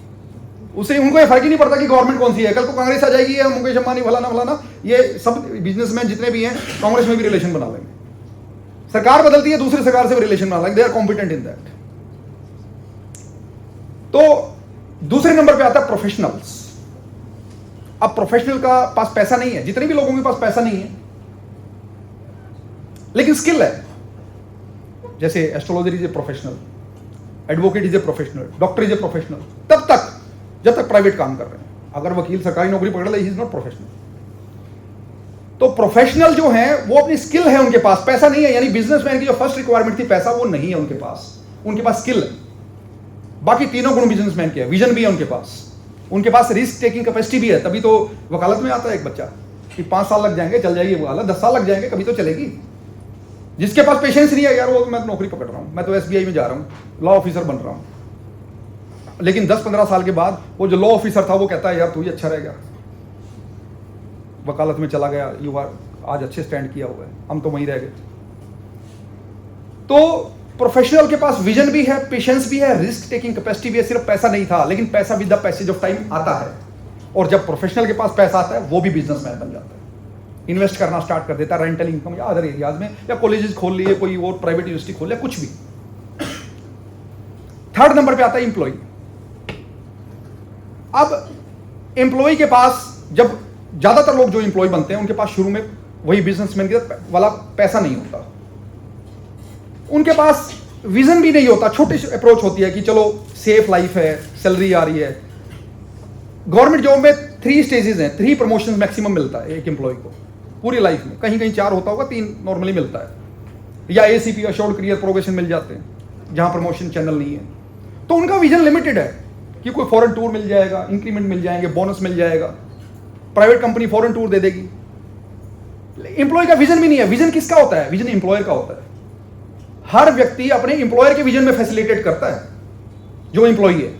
उससे उनको ये फर्क ही नहीं पड़ता कि गवर्नमेंट कौन सी है, कल को कांग्रेस आ जाएगी, या मुकेश अंबानी फलाना फलाना, ये सब बिजनेसमैन जितने भी हैं कांग्रेस में भी रिलेशन बना लेंगे। सरकार बदलती है, दूसरी सरकार से भी रिलेशन बना लेंगे, they are competent in that. तो दूसरे नंबर पे आता है प्रोफेशनल्स। अब प्रोफेशनल का पास पैसा नहीं है, जितने भी लोगों के पास पैसा नहीं है लेकिन स्किल है, जैसे astrologer is a professional, advocate is a professional, doctor is a professional, तब तक जब तक प्राइवेट काम कर रहे हैं। अगर वकील सरकारी नौकरी पकड़ ले, ही इज नॉट प्रोफेशनल। तो प्रोफेशनल जो है वो अपनी स्किल है, उनके पास पैसा नहीं है। यानी बिजनेसमैन की जो फर्स्ट रिक्वायरमेंट थी पैसा, वो नहीं है उनके पास, उनके पास स्किल है। बाकी तीनों गुण बिजनेसमैन के है, विजन भी है उनके पास रिस्क टेकिंग कैपेसिटी भी है। तभी तो वकालत में आता है एक बच्चा कि 5 साल लग जाएंगे, चल जाएगी वकालत, 10 साल लग जाएंगे, कभी तो चलेगी। जिसके पास पेशेंस नहीं है यार, वो मैं तो नौकरी पकड़ रहा हूं, मैं तो SBI में जा रहा हूं, लॉ ऑफिसर बन रहा हूं। लेकिन 10-15 साल के बाद वो जो लॉ ऑफिसर था वो कहता है यार तू ही अच्छा रहेगा, वकालत में चला गया, युवा आज अच्छे स्टैंड किया हुआ है, हम तो वहीं रह गए। तो प्रोफेशनल के पास विजन भी है, पेशेंस भी है, रिस्क टेकिंग कैपेसिटी भी है। सिर्फ पैसा नहीं था, लेकिन पैसा with the passage of time आता है। और जब प्रोफेशनल के पास पैसा आता है वो भी बिजनेसमैन बन जाता है, इन्वेस्ट करना स्टार्ट कर देता है, रेंटल इनकम या अदर एरियाज में, या कॉलेजेस खोल लिए, कोई और प्राइवेट यूनिवर्सिटी खोल लिया, कुछ भी। थर्ड नंबर पे आता है एम्प्लॉय। अब एम्प्लॉय के पास, जब ज्यादातर लोग जो एम्प्लॉय बनते हैं उनके पास शुरू में वही बिजनेसमैन के वाला पैसा नहीं होता, उनके पास विजन भी नहीं होता, छोटी अप्रोच होती है कि चलो सेफ लाइफ है, सैलरी आ रही है। गवर्नमेंट जॉब में 3 स्टेजेस हैं, 3 प्रमोशन मैक्सिमम मिलता है एक एम्प्लॉय को पूरी लाइफ में, कहीं कहीं 4 होता होगा, 3 नॉर्मली मिलता है, या एसीपी अश्योर्ड करियर प्रोग्रेशन मिल जाते हैं जहां प्रमोशन चैनल नहीं है। तो उनका विजन लिमिटेड है कि कोई फॉरेन टूर मिल जाएगा, इंक्रीमेंट मिल जाएंगे, बोनस मिल जाएगा, प्राइवेट कंपनी फॉरेन टूर दे देगी। एम्प्लॉय का विजन भी नहीं है। विजन किसका होता है? विजन एम्प्लॉयर का होता है। हर व्यक्ति अपने एम्प्लॉयर के विजन में फैसिलिटेट करता है जो एम्प्लॉय है।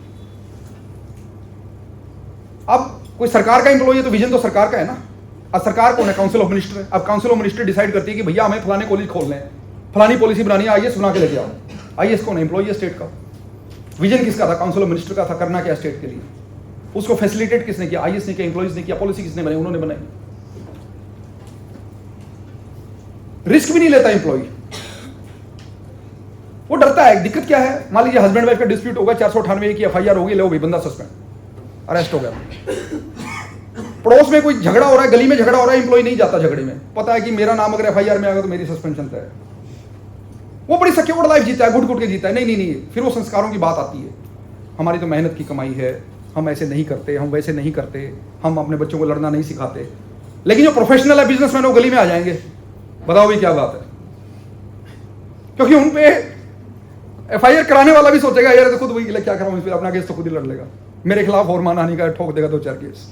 अब कोई सरकार का एम्प्लॉय है तो विजन तो सरकार का है ना। अब सरकार कौन है? काउंसिल ऑफ मिनिस्टर है। अब काउंसिल ऑफ मिनिस्टर डिसाइड करती है कि भैया हमें फलाने कॉलेज खोलने हैं, फलानी पॉलिसी बनानी है, आईएएस बना के लेके आओ। आईएएस कौन है? एम्प्लॉय है स्टेट का। विजन किसका था? काउंसिल ऑफ मिनिस्टर का था। करना क्या स्टेट के लिए? उसको फैसिलिटेट किसने किया? आईएएस ने किया, एम्प्लॉयज ने किया। पॉलिसी किसने बनाई? उन्होंने बनाई। रिस्क भी नहीं लेता एम्प्लॉय, वो डरता है। दिक्कत क्या है? मान लीजिए हस्बैंड वाइफ का डिस्प्यूट होगा, 498 की एफआईआर होगी, लो भाई बंदा सस्पेंड, अरेस्ट हो गया। पड़ोस में कोई झगड़ा हो रहा है, गली में झगड़ा हो रहा है, एम्प्लॉय नहीं जाता झगड़े में, पता है कि मेरा नाम अगर एफआईआर में आएगा तो मेरी सस्पेंशन तय है। वो बड़ी सिक्योर्ड लाइफ जीता है, घुट घुट के जीता है। नहीं, फिर वो संस्कारों की बात आती है। हमारी तो मेहनत की कमाई है, हम ऐसे नहीं करते, हम वैसे नहीं करते, हम अपने बच्चों को लड़ना नहीं सिखाते। लेकिन जो प्रोफेशनल है, बिजनेसमैन, वो गली में आ जाएंगे, बताओ भाई क्या बात है? क्योंकि उन पे एफआईआर कराने वाला भी सोचेगा यार तो खुद वही क्या कराऊं, फिर अपना केस तो खुद ही लड़ लेगा, मेरे खिलाफ और मानहानि का ठोक देगा 2-4 केस।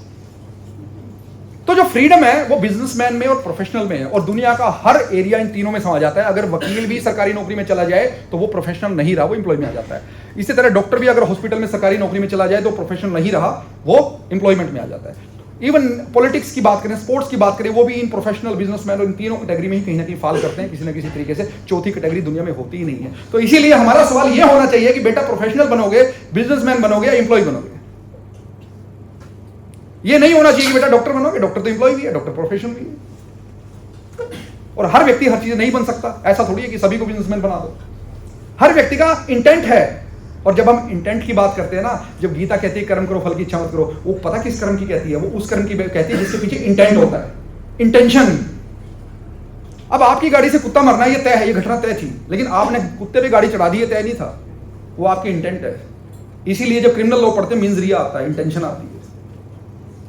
तो जो फ्रीडम है वो बिजनेसमैन में और प्रोफेशनल में है, और दुनिया का हर एरिया इन तीनों में समा जाता है। अगर वकील भी सरकारी नौकरी में चला जाए तो वो प्रोफेशनल नहीं रहा, वो एम्प्लॉय में आ जाता है। इसी तरह डॉक्टर भी अगर हॉस्पिटल में सरकारी नौकरी में चला जाए तो प्रोफेशनल नहीं रहा, वो एम्प्लॉयमेंट में आ जाता है। इवन पॉलिटिक्स की बात करें, स्पोर्ट्स की बात करें, वो भी इन प्रोफेशनल, बिजनेसमैन और इन तीनों कैटेगरी में ही कहीं ना कहीं फॉल करते हैं किसी ना किसी तरीके से। चौथी कैटेगरी दुनिया में होती ही नहीं है। तो इसीलिए हमारा सवाल यह होना चाहिए कि बेटा प्रोफेशनल बनोगे, बिजनेसमैन बनोगे या एम्प्लॉय बनोगे? ये नहीं होना चाहिए कि बेटा डॉक्टर बनोगे, डॉक्टर तो एम्प्लॉय भी है, डॉक्टर प्रोफेशनल भी है। और हर व्यक्ति हर चीज नहीं बन सकता, ऐसा थोड़ी है कि सभी को बिजनेसमैन बना दो। हर व्यक्ति का इंटेंट है। और जब हम इंटेंट की बात करते हैं ना, जब गीता कहती है कर्म करो फल की इच्छा मत करो, वो पता किस कर्म की कहती है? वो उस कर्म की कहती है जिसके पीछे इंटेंट होता है, इंटेंशन। अब आपकी गाड़ी से कुत्ता मरना ये तय है, ये घटना तय थी, लेकिन आपने कुत्ते पे गाड़ी चढ़ा दी, ये तय नहीं था, वो आपकी इंटेंट है। इसीलिए जब क्रिमिनल लॉ पढ़ते हैं मिंजरिया आता है, इंटेंशन आती है।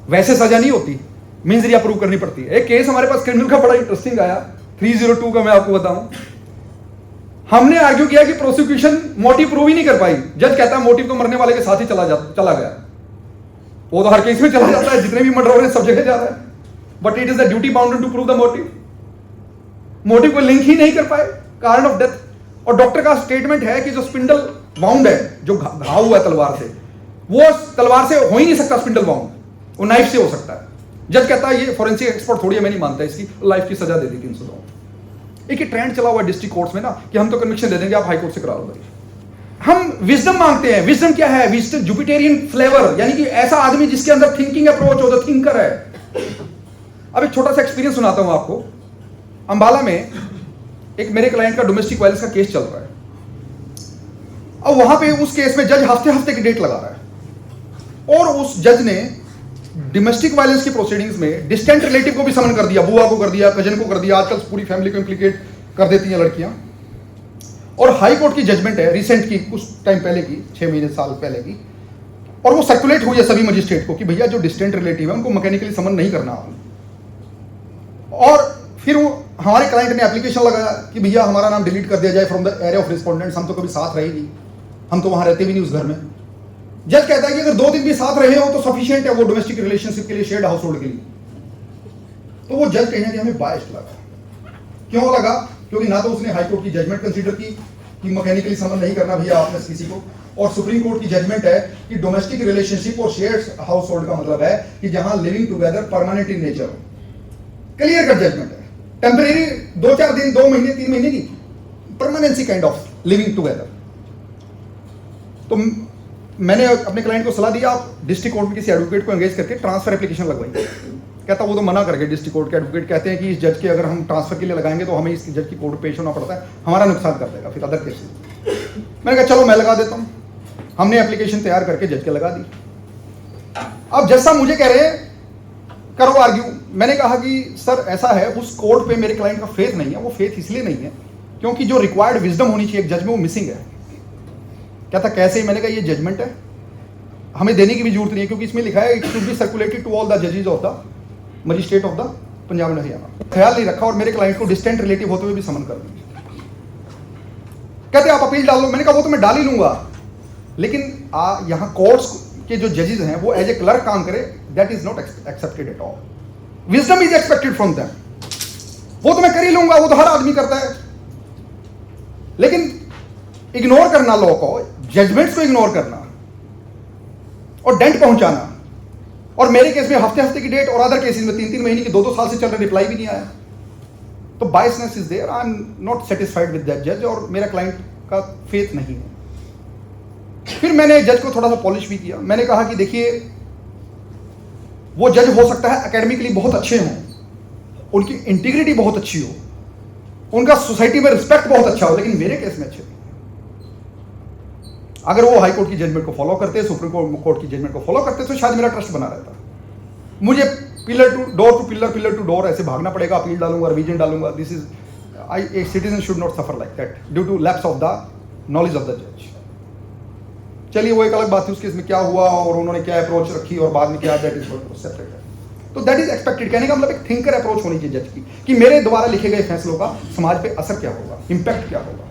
वैसे सजा नहीं होती, मिंजरिया प्रूव करनी पड़ती है। एक केस हमारे पास क्रिमिनल का बड़ा इंटरेस्टिंग आया, 302 का, मैं आपको बताऊं। हमने आर्ग्यू किया कि प्रोसिक्यूशन मोटिव प्रूव ही नहीं कर पाई। जज कहता है मोटिव तो मरने वाले के साथ ही चला गया। वो तो हर केस में चला जाता है, जितने भी मर्डर हो रहे हैं सब जगह जा रहा है, but it is the duty bounded to prove the motive. Motive को लिंक ही नहीं कर पाए, कारण ऑफ डेथ। और डॉक्टर का स्टेटमेंट है कि जो स्पिंडल वाउंड है, जो घाव हुआ है तलवार से, वो तलवार से हो ही नहीं सकता, स्पिंडल वाउंड वो नाइफ से हो सकता है। जज कहता है ये फोरेंसिक एक्सपर्ट थोड़ी है, मैं नहीं मानता, इसकी लाइफ की सजा दे दी 302। एक ट्रेंड चला हुआ है डिस्ट्रिक्ट कोर्ट्स में ना कि हम तो कन्विक्शन दे देंगे, आप हाई कोर्ट से करा लो भाई। हम विजडम मांगते हैं। विजडम क्या है? विजडम जुपिटेरियन फ्लेवर, यानी कि ऐसा आदमी जिसके अंदर थिंकिंग अप्रोच हो, जो थिंकर है। अब एक छोटा सा एक्सपीरियंस सुनाता हूं आपको। अंबाला में एक मेरे क्लाइंट का डोमेस्टिक वायलेंस का केस चल रहा है। अब वहां पे उस केस में जज हफ्ते हफ्ते की डेट लगा रहा है, और उस जज ने डोमेस्टिक वायलेंस की प्रोसीडिंग्स में डिस्टेंट रिलेटिव को भी समन कर दिया, बुआ को कर दिया, कजन को कर दिया। आजकल पूरी फैमिली को इम्प्लीकेट कर देती हैं लड़कियां। और हाई कोर्ट की जजमेंट है रिसेंट की, कुछ टाइम पहले की, 6 महीने साल पहले की, और वो सर्कुलेट हुई है सभी मजिस्ट्रेट को कि भैया जो डिस्टेंट रिलेटिव है उनको मैकेनिकली समन नहीं करना आपने। और फिर वो हमारे क्लाइंट ने एप्लीकेशन लगाया कि भैया हमारा नाम डिलीट कर दिया जाए from the area of respondents, हम तो कभी साथ रहे नहीं, हम तो वहां रहते भी नहीं उस घर में। जज कहता है कि अगर 2 दिन भी साथ रहे हो तो सफिशिएंट है वो डोमेस्टिक रिलेशनशिप के लिए, शेयर्ड हाउस होल्ड के लिए। तो वो जज कहीं ना कहीं हमें बायस्ड लगा। क्यों लगा? क्योंकि ना तो उसने हाई कोर्ट की जजमेंट कंसीडर की कि मैकेनिकली समन नहीं करना भैया आपने किसी को, और सुप्रीम कोर्ट की जजमेंट है कि डोमेस्टिक रिलेशनशिप और शेयर्ड हाउस होल्ड का मतलब है कि जहां living together permanent in nature हो। क्लियर कट जजमेंट है, टेम्परेरी 2-4 दिन, 2 महीने, 3 महीने की permanency kind of living together. तो मैंने अपने क्लाइंट को सलाह दिया, आप डिस्ट्रिक्ट कोर्ट में किसी एडवोकेट को एंगेज करके ट्रांसफर एप्लीकेशन लगवाइए। कहता वो तो मना कर गए, डिस्ट्रिक्ट कोर्ट के एडवोकेट कहते हैं कि इस जज के अगर हम ट्रांसफर के लिए लगाएंगे तो हमें इस जज की कोर्ट पेश होना पड़ता है, हमारा नुकसान कर देगा फिर अदर केसेस। मैंने कहा चलो मैं लगा देता हूँ। हमने एप्लीकेशन तैयार करके जज के लगा दी। अब जज साहब मुझे कह रहे हैं करो आर्ग्यू। मैंने कहा कि सर ऐसा है, उस कोर्ट पे मेरे क्लाइंट का फेथ नहीं है। वो फेथ इसलिए नहीं है क्योंकि जो रिक्वायर्ड विजडम होनी चाहिए एक जज में वो मिसिंग है। क्या था कैसे? मैंने कहा ये जजमेंट है, हमें देने की भी जरूरत नहीं है क्योंकि इसमें लिखा है it should be circulated to all the जजेस of the magistrate of the Punjab and Haryana. ख्याल नहीं रखा और मेरे क्लाइंट को डिस्टेंट रिलेटिव होते हुए भी समन कर दिया। कहते आप अपील डाल लो। मैंने कहा वो तो मैं डाल ही लूंगा, लेकिन यहाँ कोर्ट्स के जो जजेस हैं वो एज ए क्लर्क काम करे, that is not accepted at all. Wisdom is expected from them. वो तो मैं कर ही लूंगा, वो तो हर आदमी करता है, लेकिन इग्नोर करना लॉ को, जजमेंट्स को इग्नोर करना और डेंट पहुंचाना, और मेरे केस में हफ्ते हफ्ते की डेट और अदर केसेस में 3-3 महीने की 2-2 साल से चल रहे, रिप्लाई भी नहीं आया। तो biasness is there, I am not satisfied with that जज, और मेरा क्लाइंट का फेथ नहीं है। फिर मैंने जज को थोड़ा सा पॉलिश भी किया। मैंने कहा कि देखिए वो जज हो सकता है एकेडमिकली बहुत अच्छे हों, उनकी इंटीग्रिटी बहुत अच्छी हो, उनका सोसाइटी में रिस्पेक्ट बहुत अच्छा हो, लेकिन मेरे केस में अच्छे नहीं। अगर वो हाई कोर्ट की जजमेंट को फॉलो करते, सुप्रीम कोर्ट की जजमेंट को फॉलो करते, तो शायद मेरा ट्रस्ट बना रहता। मुझे pillar to pillar to door ऐसे भागना पड़ेगा, अपील डालूंगा, रिवीजन डालूंगा। This is a citizen should not suffer like that due to lapse of the knowledge of the जज। चलिए वो एक अलग बात थी, उस केस में क्या हुआ और उन्होंने क्या अप्रोच रखी और बाद में क्या, दैट इज सेपरेट। तो दैट इज एक्सपेक्टेड। कहने का मतलब एक थिंकर अप्रोच होनी चाहिए जज की, कि मेरे द्वारा लिखे गए फैसलों का समाज पे असर क्या होगा, इंपैक्ट क्या होगा।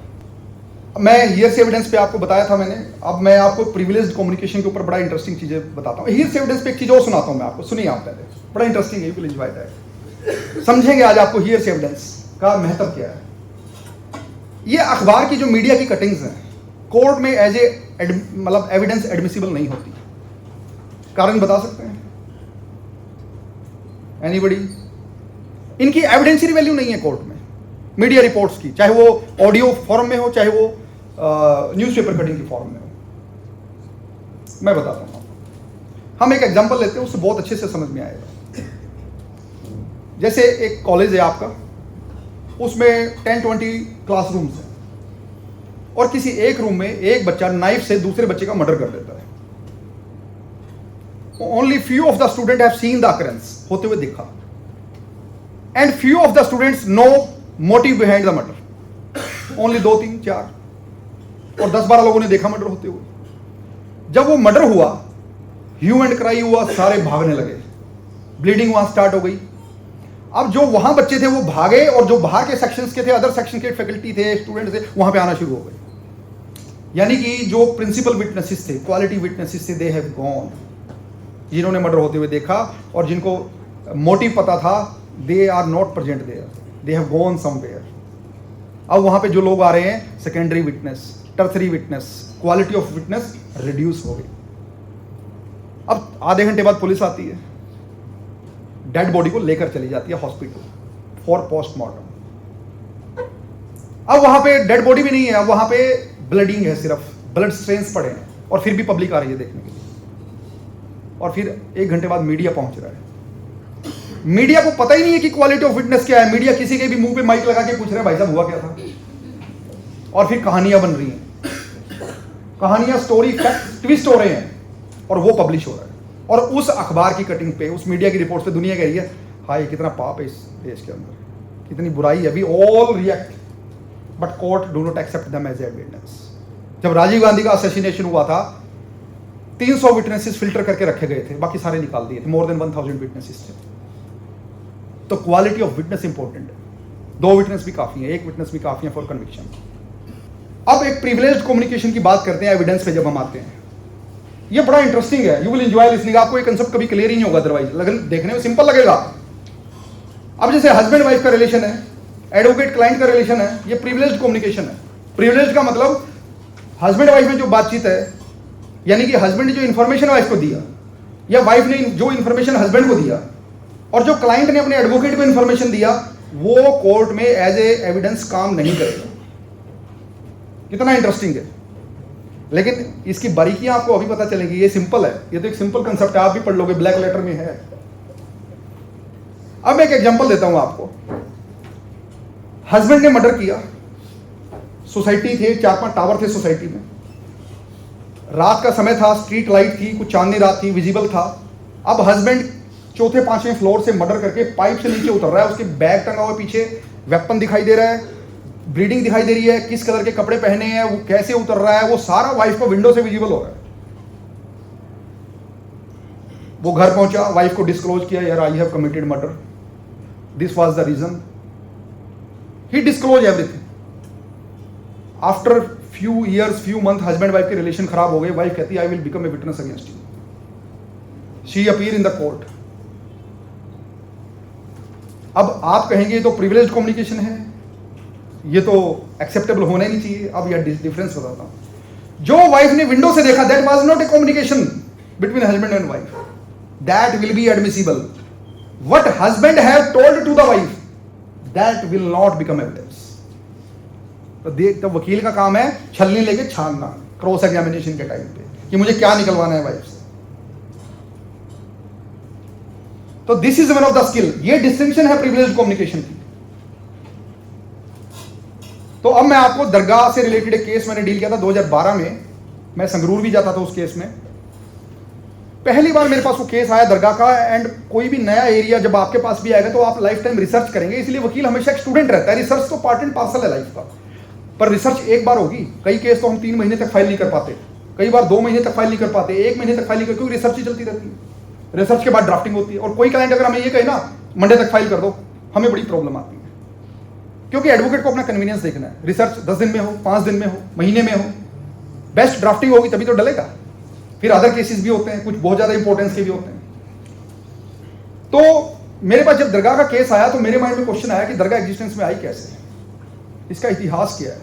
मैं हियर्स एविडेंस पे आपको बताया था मैंने। अब मैं आपको प्रिविलेज्ड कम्युनिकेशन के ऊपर बड़ा इंटरेस्टिंग चीजें बताता हूँ। हियर्स एविडेंस पे एक चीज और सुनाता हूँ मैं आपको, सुनिए आप पहले, बड़ा इंटरेस्टिंग है, यू विल एंजॉय दैट। समझेंगे आज आपको हियर्स एविडेंस का महत्व क्या है। ये अखबार की जो मीडिया की कटिंग्स हैं, कोर्ट में एज ए मतलब एविडेंस एडमिसिबल नहीं होती। कारण बता सकते हैं एनीबडी? इनकी एविडेंशियरी वैल्यू नहीं है कोर्ट में, मीडिया रिपोर्ट्स की, चाहे वो ऑडियो फॉर्म में हो, चाहे वो न्यूज़पेपर कटिंग की फॉर्म में हो। मैं बताता हूँ, हम एक एग्जांपल लेते हैं, उससे बहुत अच्छे से समझ में आएगा। जैसे एक कॉलेज है आपका, उसमें 10-20 क्लासरूम्स हैं, और किसी एक रूम में एक बच्चा नाइफ से दूसरे बच्चे का मर्डर कर देता है। Only few of the student have seen the occurrence, होते हुए देखा, and few of the students know motive behind the murder. Only 2, 3, 4 और 10-12 लोगों ने देखा मर्डर होते हुए। जब वो मर्डर हुआ, ह्यू एंड क्राई हुआ, सारे भागने लगे, ब्लीडिंग वहां स्टार्ट हो गई। अब जो वहां बच्चे थे वो भागे, और जो बाहर के सेक्शंस के थे, अदर सेक्शन के फैकल्टी थे, स्टूडेंट थे, वहां पे आना शुरू हो गए। यानी कि जो प्रिंसिपल विटनेसेस थे, क्वालिटी विटनेसेस थे, दे हैव गॉन। जिन्होंने मर्डर होते हुए देखा और जिनको मोटिव पता था, they are not present there, they have gone somewhere. अब वहां पे जो लोग आ रहे हैं, secondary witness, tertiary witness, quality of witness reduce हो गई। अब आधे घंटे बाद पुलिस आती है, डेड बॉडी को लेकर चली जाती है हॉस्पिटल फॉर पोस्टमार्टम। अब वहां पे डेड बॉडी भी नहीं है, अब वहां पे ब्लडिंग है, सिर्फ ब्लड स्ट्रेन्स पड़े हैं, और फिर भी पब्लिक आ रही है देखने के लिए। और फिर 1 घंटे बाद मीडिया पहुंच रहा है। मीडिया को पता ही नहीं है कि क्वालिटी ऑफ विटनेस क्या है। मीडिया किसी के भी मुंह पे माइक लगा के पूछ रहा है, भाई साहब हुआ क्या था, और फिर कहानियां बन रही हैं, कहानियां, स्टोरी, फैक्ट ट्विस्ट हो रहे हैं, और वो पब्लिश हो रहा है। और उस अखबार की कटिंग पे, उस मीडिया की रिपोर्ट पे दुनिया कह रही है, हाय कितना पाप है इस देश के अंदर, कितनी बुराई है। We all react, but court do not accept them as evidence. जब राजीव गांधी का असैसिनेशन हुआ था, 300 विटनेसेस फिल्टर करके रखे गए थे, बाकी सारे निकाल दिए थे। मोर देन 1000 विटनेसेस थे। तो क्वालिटी ऑफ विटनेस इंपॉर्टेंट है। 2 विटनेस भी काफी है, 1 विटनेस भी काफी है फॉर कन्विक्शन। अब एक प्रिविलेज्ड कम्युनिकेशन की बात करते हैं एविडेंस पे जब हम आते हैं। ये बड़ा इंटरेस्टिंग है, यू विल एंजॉय लिसनिंग। आपको ये कंसेप्ट कभी क्लियर ही नहीं होगा अदरवाइज, देखने में सिंपल लगेगा। अब जैसे हस्बैंड वाइफ का रिलेशन है, एडवोकेट क्लाइंट का रिलेशन है, ये प्रिविलेज्ड कम्युनिकेशन है। प्रिविलेज का मतलब हस्बैंड वाइफ में जो बातचीत है, यानी कि हस्बैंड ने जो इंफॉर्मेशन वाइफ को दिया, या वाइफ ने जो इंफॉर्मेशन हस्बैंड को दिया, और जो क्लाइंट ने अपने एडवोकेट को इंफॉर्मेशन दिया, वो कोर्ट में एज ए एविडेंस काम नहीं करेगा। कितना इंटरेस्टिंग है। लेकिन इसकी बारीकियां आपको अभी पता चलेगी। ये सिंपल है, ये तो एक सिंपल कंसेप्ट है, आप भी पढ़ लोगे, ब्लैक लेटर में है। अब एक एग्जांपल देता हूं आपको। हस्बैंड ने मर्डर किया, सोसाइटी थे, 4-5 टावर थे सोसाइटी में, रात का समय था, स्ट्रीट लाइट थी, कुछ चांदनी रात थी, विजिबल था। अब हस्बैंड चौथे पांचवें फ्लोर से मर्डर करके पाइप से नीचे उतर रहा है, उसके बैग टंगा हुआ पीछे, वेपन दिखाई दे रहा है, ब्लीडिंग दिखाई दे रही है, किस कलर के कपड़े पहने हैं, वो कैसे उतर रहा है, वो सारा वाइफ को विंडो से विजिबल हो रहा है। वो घर पहुंचा, वाइफ को डिस्क्लोज किया, यार I have committed murder, this was the reason, he disclose everything. After few years, few month, husband wife के रिलेशन खराब हो गए। वाइफ कहती है I will become a witness against you. She appear in the court. अब आप कहेंगे ये तो प्रिविलेज कम्युनिकेशन है, ये तो एक्सेप्टेबल होना ही नहीं चाहिए। अब यह डिफरेंस बताता हूं। जो वाइफ ने विंडो से देखा, that was not a communication between husband and wife, that will be admissible. What husband have told to the wife, that will not become evidence. तो वकील का काम है छलनी लेके छानना क्रॉस एग्जामिनेशन के टाइम पे कि मुझे क्या निकलवाना है वाइफ से। तो this is one of the skill. ये डिस्टिंक्शन है प्रिविलेज कम्युनिकेशन की। तो अब मैं आपको दरगाह से रिलेटेड एक केस मैंने डील किया था 2012 में। मैं संगरूर भी जाता था उस केस में। पहली बार मेरे पास वो केस आया दरगाह का। एंड कोई भी नया एरिया जब आपके पास भी आएगा तो आप लाइफ टाइम रिसर्च करेंगे, इसलिए वकील हमेशा एक स्टूडेंट रहता है। रिसर्च तो पार्ट एंड पार्सल है लाइफ का, पर रिसर्च एक बार होगी। कई केस तो हम 3 महीने तक फाइल नहीं कर पाते, कई बार 2 महीने तक फाइल नहीं कर पाते, 1 महीने तक फाइल नहीं कर, क्योंकि रिसर्च ही चलती रहती है। रिसर्च के बाद ड्राफ्टिंग होती है। और कोई क्लाइंट अगर हमें ये कहे ना मंडे तक फाइल कर दो, हमें बड़ी प्रॉब्लम आती है, क्योंकि एडवोकेट को अपना कन्वीनियंस देखना है। रिसर्च 10 दिन में हो, 5 दिन में हो, महीने में हो, बेस्ट ड्राफ्टिंग होगी तभी तो डलेगा। फिर अदर केसेस भी होते हैं, कुछ बहुत ज्यादा इंपॉर्टेंस के भी होते हैं। तो मेरे पास जब दरगाह का केस आया तो मेरे माइंड में क्वेश्चन आया कि दरगाह एग्जिस्टेंस में आई कैसे, इसका इतिहास क्या है।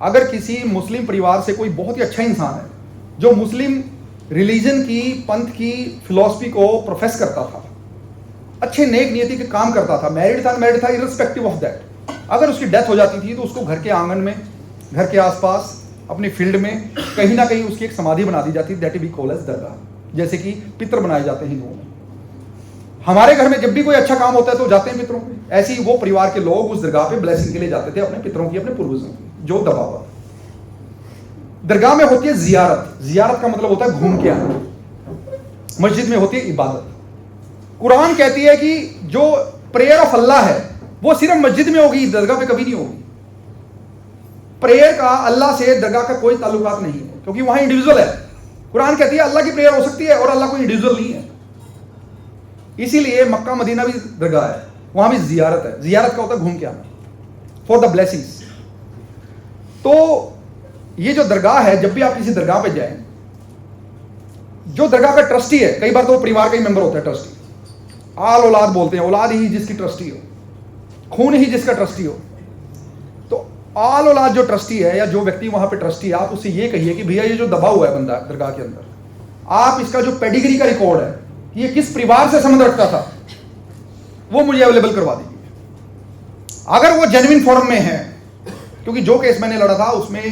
अगर किसी मुस्लिम परिवार से कोई बहुत ही अच्छा इंसान है जो मुस्लिम रिलीजन की, पंथ की फिलॉसफी को प्रोफेस करता था, अच्छे नेक नियति के काम करता था, मैरिड था, इररिस्पेक्टिव ऑफ दैट, अगर उसकी डेथ हो जाती थी तो उसको घर के आंगन में, घर के आसपास, अपनी फील्ड में कहीं ना कहीं उसकी एक समाधि बना दी जाती, दैट वी कॉल एज दरगाह। जैसे कि पितर बनाए जाते हैं हिंदुओं में। हमारे घर में जब भी कोई अच्छा काम होता है तो जाते हैं पितरों पे। ऐसे ही वो परिवार के लोग उस दरगाह पे ब्लेसिंग के लिए जाते थे, अपने पितरों की, अपने पूर्वजों की, जो दबा हुआ। दरगाह में होती है जियारत। जियारत का मतलब होता है घूम के आना। मस्जिद में होती है इबादत। कुरान कहती है कि जो प्रेयर ऑफ अल्लाह है वो सिर्फ मस्जिद में होगी, दरगाह पे कभी नहीं होगी। प्रेयर का अल्लाह से दरगाह का कोई ताल्लुकात नहीं है, क्योंकि वहां इंडिविजुअल है। कुरान कहती है अल्लाह की प्रेयर हो सकती है और अल्लाह कोई इंडिविजुअल नहीं है। इसीलिए मक्का मदीना भी दरगाह है, वहां भी जियारत है। जियारत का होता है घूम के आना, फॉर द ब्लेसिंग्स। तो ये जो दरगाह है, जब भी आप किसी दरगाह पे जाएं, जो दरगाह का ट्रस्टी है, कई बार तो परिवार का ही मेंबर होता है ट्रस्टी, आल औलाद बोलते हैं, औलाद ही जिसकी ट्रस्टी हो, खून ही जिसका ट्रस्टी हो। तो आल औलाद जो ट्रस्टी है या जो व्यक्ति वहां पे ट्रस्टी है, आप उससे ये कहिए कि भैया ये जो दबा हुआ है बंदा दरगाह के अंदर, आप इसका जो पेडिग्री का रिकॉर्ड है, ये किस परिवार से संबंध रखता था, वो मुझे अवेलेबल करवा दीजिए। अगर वो जेन्युइन फॉर्म में है, क्योंकि जो केस मैंने लड़ा था उसमें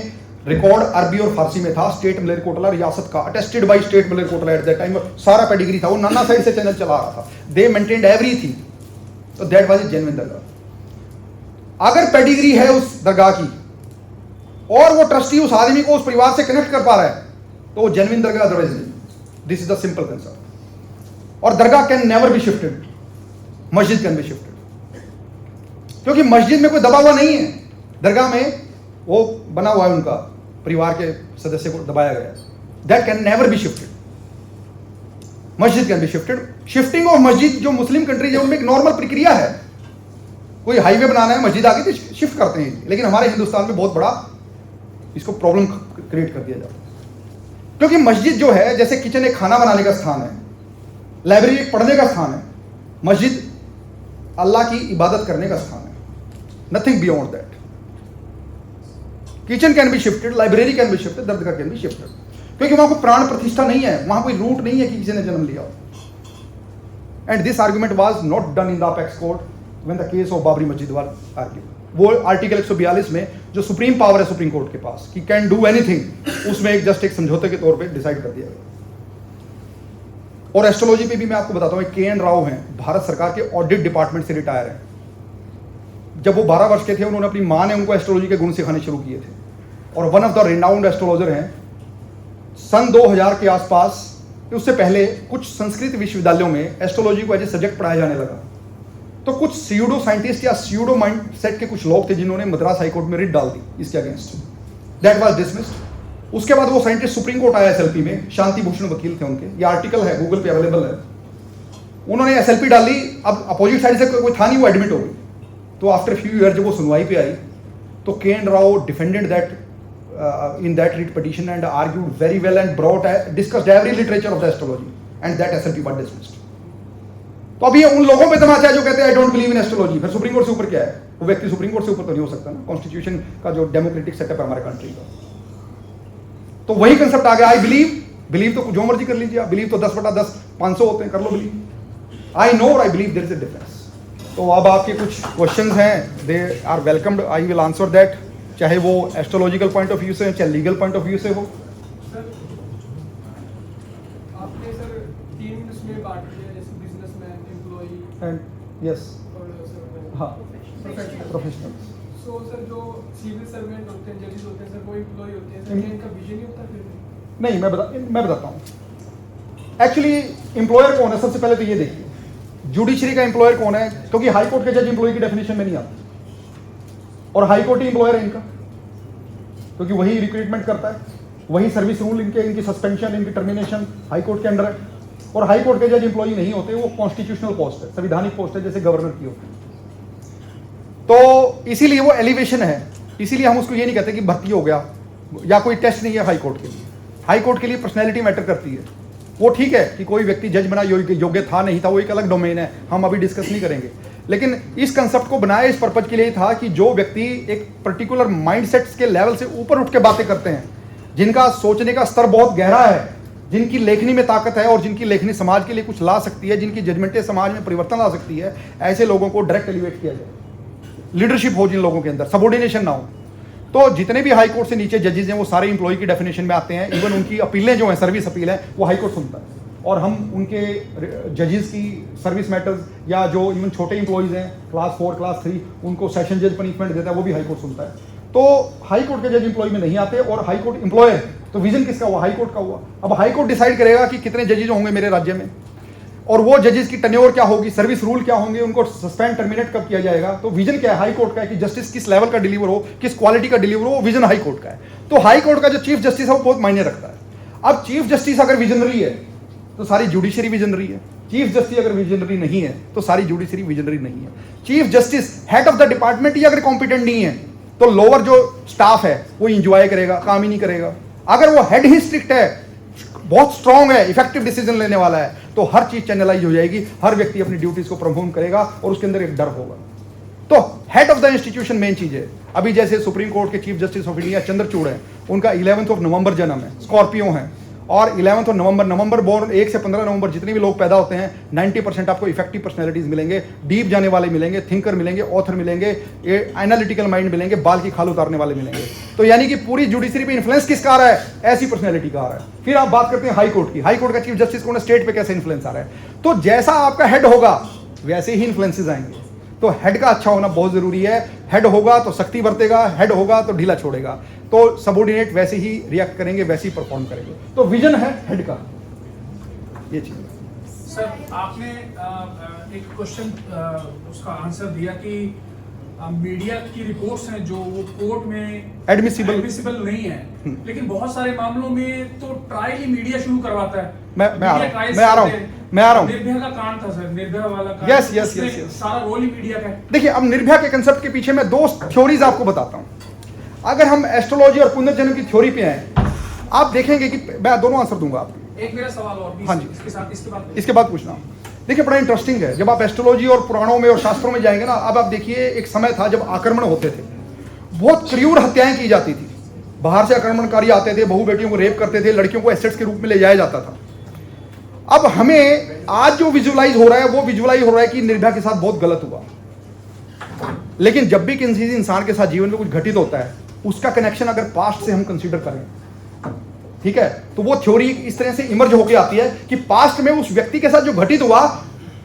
रिकॉर्ड अरबी और फारसी में था, स्टेट मलेरकोटला रियासत का, attested by state Malerkotla at that time, सारा पेडिग्री था। वो नाना साइड से चैनल चला रहा था, दे मेंटेन्ड एवरीथिंग, तो दैट वाज ए जेन्युइन दरगाह। अगर पेडिग्री है उस दरगाह की और वो ट्रस्टी उस आदमी को उस परिवार से कनेक्ट कर पा रहा है, तो वो जेन्युइन दरगाह, अदरवाइज नहीं। This is the simple concept. और दरगाह कैन नेवर बी शिफ्टेड, मस्जिद कैन बी शिफ्टेड, क्योंकि मस्जिद में कोई दबा हुआ नहीं है। दरगाह में वो बना हुआ है, उनका परिवार के सदस्य को दबाया गया, that can never be shifted. मस्जिद can be shifted. Shifting of मस्जिद जो मुस्लिम कंट्रीज है उनमें एक नॉर्मल प्रक्रिया है। कोई हाईवे बनाना है, मस्जिद आगे तो शिफ्ट करते हैं, लेकिन हमारे हिंदुस्तान में बहुत बड़ा इसको प्रॉब्लम क्रिएट कर दिया जाता है। क्योंकि मस्जिद जो है, जैसे किचन एक खाना बनाने का स्थान है, लाइब्रेरी एक पढ़ने का स्थान है, मस्जिद अल्लाह की इबादत करने का स्थान है, nothing beyond that. Kitchen can be shifted, library can be shifted, Dargah can be shifted, क्योंकि वहां कोई प्राण प्रतिष्ठा नहीं है, वहां कोई रूट नहीं है कि किसी ने जन्म लिया हो। And this argument was not done in the apex court when the case of Babri मस्जिद वाज आर्ग्यूड। वो आर्टिकल 142 में जो सुप्रीम पावर है सुप्रीम कोर्ट के पास कि कैन डू एनीथिंग, उसमें एक जस्ट एक समझौते के तौर पे डिसाइड कर दिया गया। और एस्ट्रोलॉजी पे भी मैं आपको बताता हूँ, के.एन. राव हैं, भारत सरकार के ऑडिट डिपार्टमेंट से रिटायर हैं। जब वो 12 वर्ष के थे, उन्होंने अपनी माँ ने उनको एस्ट्रोलॉजी के गुण सिखाने शुरू किए थे, और one of the renowned astrologer हैं। सन 2000 के आसपास उससे पहले कुछ संस्कृत विश्वविद्यालयों में एस्ट्रोलॉजी को एज ए सब्जेक्ट पढ़ाया जाने लगा, तो कुछ स्यूडो साइंटिस्ट या स्यूडो माइंड सेट के कुछ लोग थे जिन्होंने मद्रास हाईकोर्ट में रिट डाल दी इसके अगेंस्ट, दैट वाज डिसमिस्ड। उसके बाद वो साइंटिस्ट सुप्रीम कोर्ट आया एसएलपी में, शांति भूषण वकील थे उनके, ये आर्टिकल है गूगल पे अवेलेबल है, उन्होंने एसएलपी डाली, अब अपोजिट साइड से कोई था नहीं, वो एडमिट हो गई। तो आफ्टर फ्यू ईयर जब वो सुनवाई पे आई तो K. N.. Rao defended that in that writ petition and argued very well and discussed every literature of the astrology and that SLP was dismissed. तो अभी उन लोगों पे तमाचा है जो कहते हैं I don't believe in astrology, फिर सुप्रीम कोर्ट से ऊपर क्या है? वो व्यक्ति सुप्रीम कोर्ट से ऊपर तो नहीं हो सकता ना, कॉन्स्टिट्यूशन का जो डेमोक्रेटिक सेटअप है हमारे कंट्री का। तो वही कंसेप्ट आ गया, आई बिलीव तो जो मर्जी कर लीजिए आप, बिलीव तो 10/10 500 होते हैं, कर लो बिलीव। आई नो और I believe there is a difference. तो अब आपके कुछ क्वेश्चंस हैं, they are welcomed, I will answer that, चाहे वो एस्ट्रोलॉजिकल पॉइंट ऑफ व्यू से चाहे लीगल पॉइंट ऑफ व्यू से हो। सर आपने सर 3 इसमें बांट दिया, जैसे बिजनेसमैन, एम्प्लॉई एंड यस और सर हाँ प्रोफेशनल। प्रोफेशनल्स। सो सर जो सिविल सर्वेंट होते हैं, जजेस होते हैं सर, वो एम्प्लॉई होते हैं सर, क्या इनका विजन ही होता है फिर? नहीं, मैं बताता हूँ। एक्चुअली एम्प्लॉयर कौन है, सबसे पहले तो ये देखिए, जुडिशरी का एम्प्लॉयर कौन है, क्योंकि हाई कोर्ट के जज एम्प्लॉय की डेफिनेशन में नहीं आते और हाई कोर्ट ही एम्प्लॉयर है इनका, क्योंकि वही रिक्रूटमेंट करता है, वही सर्विस रूल इनकी सस्पेंशन, इनकी टर्मिनेशन हाई कोर्ट के अंडर है। और हाई कोर्ट के जज एम्प्लॉई नहीं होते, वो कॉन्स्टिट्यूशनल पोस्ट है, संवैधानिक पोस्ट है, जैसे गवर्नर की होती है। तो इसीलिए वो एलिवेशन है, इसीलिए हम उसको ये नहीं कहते कि भर्ती हो गया, या कोई टेस्ट नहीं है हाई कोर्ट के लिए। हाई कोर्ट के लिए पर्सनैलिटी मैटर करती है। वो ठीक है कि कोई व्यक्ति जज बना योग्य था नहीं था, वो एक अलग डोमेन है, हम अभी डिस्कस नहीं करेंगे। लेकिन इस कंसेप्ट को बनाया इस पर्पज के लिए था कि जो व्यक्ति एक पर्टिकुलर माइंडसेट्स के लेवल से ऊपर उठ के बातें करते हैं, जिनका सोचने का स्तर बहुत गहरा है, जिनकी लेखनी में ताकत है और जिनकी लेखनी समाज के लिए कुछ ला सकती है, जिनकी जजमेंटें समाज में परिवर्तन ला सकती है, ऐसे लोगों को डायरेक्ट एलिवेट किया जाए। लीडरशिप हो जिन लोगों के अंदर, सबऑर्डिनेशन ना हो। तो जितने भी हाई कोर्ट से नीचे जजेस हैं वो सारे एम्प्लॉय की डेफिनेशन में आते हैं। इवन उनकी अपीलें जो हैं, सर्विस अपील है, वो हाई कोर्ट सुनता है, और हम उनके जजेस की सर्विस मैटर्स या जो इवन छोटे एम्प्लॉयज़ हैं क्लास 4 क्लास 3, उनको सेशन जज पनिशमेंट देता है, वो भी हाई कोर्ट सुनता है। तो हाई कोर्ट के जज एम्प्लॉय में नहीं आते, और हाई कोर्ट एम्प्लॉयर, तो विजन किसका हुआ? हाई कोर्ट का हुआ। अब हाई कोर्ट डिसाइड करेगा कि कितने जजेस होंगे मेरे राज्य में, और वो जजेस की टेन्योर क्या होगी, सर्विस रूल क्या होंगे, उनको सस्पेंड टर्मिनेट कब किया जाएगा। तो विजन क्या है हाई कोर्ट का है कि जस्टिस किस लेवल का डिलीवर हो, किस क्वालिटी का डिलीवर हो, वो विजन हाई कोर्ट का है। तो हाई कोर्ट का जो चीफ जस्टिस है वो बहुत मायने रखता है। अब चीफ जस्टिस अगर विजनरी है तो सारी जुडिशरी विजनरी है, चीफ जस्टिस अगर विजनरी नहीं है तो सारी जुडिशरी विजनरी नहीं है। Chief justice head of the department ही अगर कॉम्पिटेंट नहीं है तो लोअर जो स्टाफ है वो इंजॉय करेगा, काम ही नहीं करेगा। अगर वो हेड ही स्ट्रिक्ट है, बहुत स्ट्रांग है, इफेक्टिव डिसीजन लेने वाला है, तो हर चीज चैनलाइज हो जाएगी, हर व्यक्ति अपनी ड्यूटीज को परफॉर्म करेगा और उसके अंदर एक डर होगा। तो head of the institution main चीज है। अभी जैसे सुप्रीम कोर्ट के chief justice of India Chandrachud है, उनका 11 नवंबर जन्म है, स्कॉर्पियो है, और 11 नवंबर बोर्न, 1 से 15 नवंबर जितने भी लोग पैदा होते हैं 90% आपको इफेक्टिव पर्सनैलिटीज मिलेंगे, डीप जाने वाले मिलेंगे, थिंकर मिलेंगे, ऑथर मिलेंगे, एनालिटिकल माइंड मिलेंगे, बाल की खाल उतारने वाले मिलेंगे। तो यानी कि पूरी जुडिशरी पे इन्फ्लुएंस किसका आ रहा है? ऐसी पर्सनैलिटी का आ रहा है। फिर आप बात करते हैं हाई कोर्ट की। हाई कोर्ट का चीफ जस्टिस कौन है? स्टेट पे कैसे इन्फ्लुएंस आ रहा है? तो जैसा आपका हेड होगा वैसे ही इन्फ्लुएंसेस आएंगे। तो हेड का अच्छा होना बहुत जरूरी है। हेड होगा तो सख्ती बरतेगा, हेड होगा तो ढीला छोड़ेगा, तो सबऑर्डिनेट वैसे ही रिएक्ट करेंगे, वैसे ही परफॉर्म करेंगे। तो विजन है हेड का, ये चीज। सर आपने एक क्वेश्चन उसका आंसर दिया कि मीडिया की रिपोर्ट्स हैं जो वो कोर्ट में एडमिसिबल नहीं है, लेकिन बहुत सारे मामलों में तो ट्रायल ही मीडिया शुरू करवाता है। मैं आ रहा हूँ। निर्भया का कांड था सर, निर्भया वाला कांड। यस सारा रोल ही मीडिया का है। देखिए, अब निर्भया के कंसेप्ट के पीछे मैं 2 थ्योरीज आपको बताता हूँ। अगर हम एस्ट्रोलॉजी और पुनर्जन्म की थ्योरी पे आए, आप देखेंगे कि मैं दोनों आंसर दूंगा आपको। एक मेरा सवाल और भी, हाँ जी, इसके बाद पूछना। देखिए, बड़ा इंटरेस्टिंग है, जब आप एस्ट्रोलॉजी और पुराणों में और शास्त्रों में जाएंगे ना, अब आप देखिए एक समय था जब आक्रमण होते थे, बहुत क्रूर हत्याएं की जाती थी। बाहर से आक्रमणकारी आते थे, बहू बेटियों को रेप करते थे, लड़कियों को एसेट्स के रूप में ले जाया जाता था। अब हमें आज जो विजुअलाइज हो रहा है वो विजुअलाइज हो रहा है कि निर्भया के साथ बहुत गलत हुआ। लेकिन जब भी किसी इंसान के साथ जीवन में कुछ घटित होता है, उसका कनेक्शन अगर पास्ट से हम कंसीडर करें, ठीक है, तो वो थ्योरी इस तरह से इमर्ज होकर आती है कि पास्ट में उस व्यक्ति के साथ जो घटित हुआ,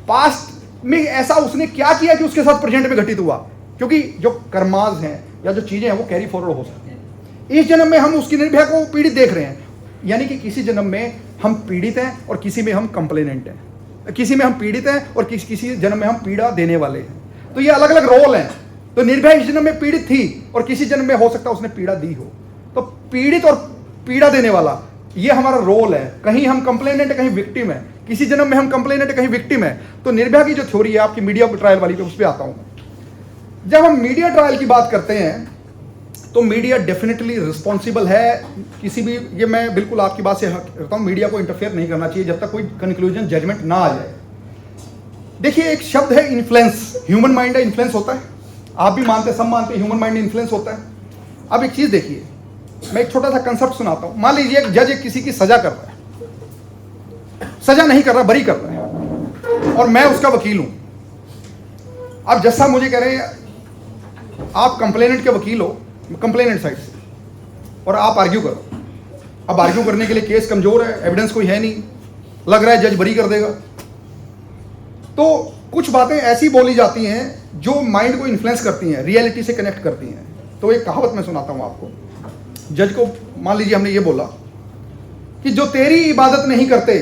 पास्ट में ऐसा उसने क्या किया कि उसके साथ प्रेजेंट में घटित हुआ। क्योंकि जो कर्माज हैं या जो चीजें हैं वो कैरी फॉरवर्ड हो सकती हैं। इस जन्म में हम उसकी निर्भया को पीड़ित देख रहे हैं, यानी कि किसी जन्म में हम पीड़ित हैं और किसी में हम कंप्लेनेंट हैं, किसी में हम पीड़ित हैं और किसी जन्म में हम पीड़ा देने वाले हैं। तो ये अलग अलग रोल हैं। तो निर्भया इस जन्म में पीड़ित थी और किसी जन्म में हो सकता है उसने पीड़ा दी हो। तो पीड़ित और पीड़ा देने वाला ये हमारा रोल है। कहीं हम कंप्लेनेंट है, कहीं विक्टिम है। किसी जन्म में हम कंप्लेनेंट है, कहीं विक्टिम है। तो निर्भया की जो थ्योरी है आपकी मीडिया ट्रायल वाली पे, उस पर आता हूं। जब हम मीडिया ट्रायल की बात करते हैं तो मीडिया डेफिनेटली रिस्पॉन्सिबल है किसी भी, ये मैं बिल्कुल आपकी बात से करता हूं, मीडिया को इंटरफेयर नहीं करना चाहिए जब तक कोई कंक्लूजन जजमेंट ना आ जाए। देखिए एक शब्द है इन्फ्लुएंस, ह्यूमन माइंड है, इन्फ्लुएंस होता है। आप भी मानते हैं, सब मानते हैं ह्यूमन माइंड इन्फ्लुएंस होता है। अब एक चीज देखिए, मैं एक छोटा सा कंसेप्ट सुनाता हूं। मान लीजिए एक जज किसी की सजा कर रहा है, सजा नहीं कर रहा, बरी कर रहा है, और मैं उसका वकील हूं। अब जज साहब मुझे कह रहे हैं आप कंप्लेनेंट के वकील हो, कंप्लेनेंट साइड से, और आप आर्ग्यू करो। अब आर्ग्यू करने के लिए केस कमजोर है, एविडेंस कोई है नहीं, लग रहा है जज बरी कर देगा। तो कुछ बातें ऐसी बोली जाती हैं जो माइंड को इन्फ्लुएंस करती हैं, रियलिटी से कनेक्ट करती हैं। तो एक कहावत मैं सुनाता हूं आपको। जज को मान लीजिए हमने ये बोला कि जो तेरी इबादत नहीं करते,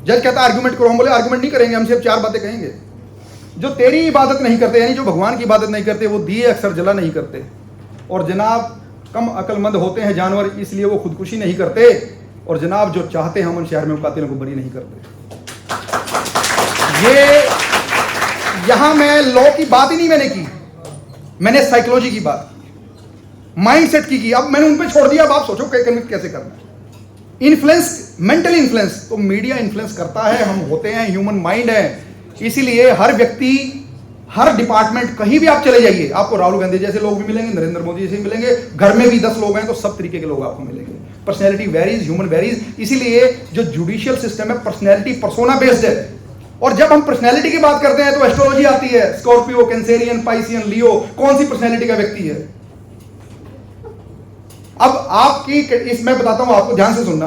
जज कहता है आर्गुमेंट करो, हम बोले आर्गुमेंट नहीं करेंगे, हम सिर्फ 4 बातें कहेंगे। जो तेरी इबादत नहीं करते, यानी जो भगवान की इबादत नहीं करते, वो दिए अक्सर जला नहीं करते। और जनाब कम अक्लमंद होते हैं जानवर, इसलिए वो खुदकुशी नहीं करते। और जनाब जो चाहते हैं हम उन शहर में कातिलों को बरी नहीं करते। ये यहां मैं लॉ की बात ही नहीं मैंने की, मैंने साइकोलॉजी की बात की, माइंडसेट की। अब मैंने उन पे छोड़ दिया। अब आप सोचो कन्विक्ट कैसे करना है। इन्फ्लुएंस, मेंटल इन्फ्लुएंस, तो मीडिया इन्फ्लुएंस करता है। हम होते हैं, ह्यूमन माइंड है, इसीलिए हर व्यक्ति, हर डिपार्टमेंट, कहीं भी आप चले जाइए, आपको राहुल गांधी जैसे लोग भी मिलेंगे, नरेंद्र मोदी जैसे मिलेंगे, घर में भी 10 लोग हैं तो सब तरीके के लोग आपको मिलेंगे। Personality varies, human varies. इसीलिए जो जुडिशियल सिस्टम है पर्सनैलिटी, पर्सोना बेस्ड है। और जब हम पर्सनैलिटी की बात करते हैं तो एस्ट्रोलॉजी आती है, स्कॉर्पियो, कैंसेरियन, पाइसियन, लियो, कौन सी पर्सनैलिटी का व्यक्ति है। अब आपकी इसमें बताता हूं आपको, ध्यान से सुनना।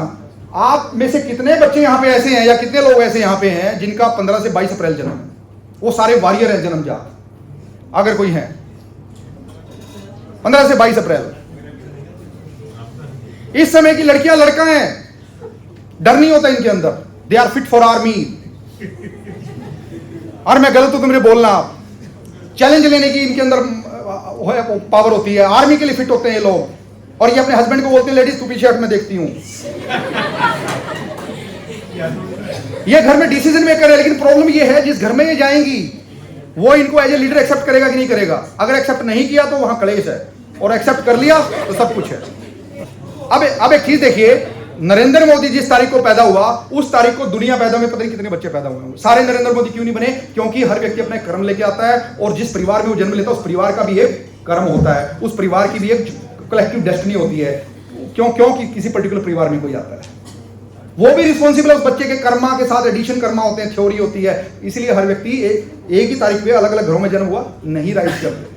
आप में से कितने बच्चे यहां पे ऐसे हैं या कितने लोग ऐसे यहां पे हैं जिनका 15 से 22 अप्रैल जन्म है? वो सारे वॉरियर हैं जन्मजात, अगर कोई है 15 से 22 अप्रैल। इस समय की लड़कियां लड़का हैं, डर नहीं होता इनके अंदर, they are fit for army. और मैं गलत हूं तो मुझे बोलना, चैलेंज लेने की इनके अंदर पावर होती है, आर्मी के लिए फिट होते हैं ये लोग। और ये अपने हस्बैंड को बोलते हैं लेडीज टूपी शर्ट में देखती हूं। ये घर में डिसीजन मेकर है, लेकिन प्रॉब्लम ये है जिस घर में ये जाएंगी वो इनको एज ए लीडर एक्सेप्ट करेगा कि नहीं करेगा। अगर एक्सेप्ट नहीं किया तो वहां कलेश है, और एक्सेप्ट कर लिया तो सब कुछ है। अब एक चीज देखिए, नरेंद्र मोदी जिस तारीख को पैदा हुआ उस तारीख को दुनिया पैदा में पता नहीं कितने बच्चे पैदा हुए होंगे। सारे नरेंद्र मोदी क्यों नहीं बने? क्योंकि हर व्यक्ति अपने कर्म लेके आता है, और जिस परिवार में वो जन्म लेता है उस परिवार का भी एक कर्म होता है, उस परिवार की भी एक कलेक्टिव डेस्टिनी होती है। क्योंकि किसी पर्टिकुलर परिवार में कोई आता है, वो भी रिस्पॉन्सिबल है उस बच्चे के कर्मा के साथ। एडिशन कर्मा होते हैं, थ्योरी होती है। इसलिए हर व्यक्ति एक ही तारीख पे अलग अलग घरों में जन्म हुआ नहीं राइट करते।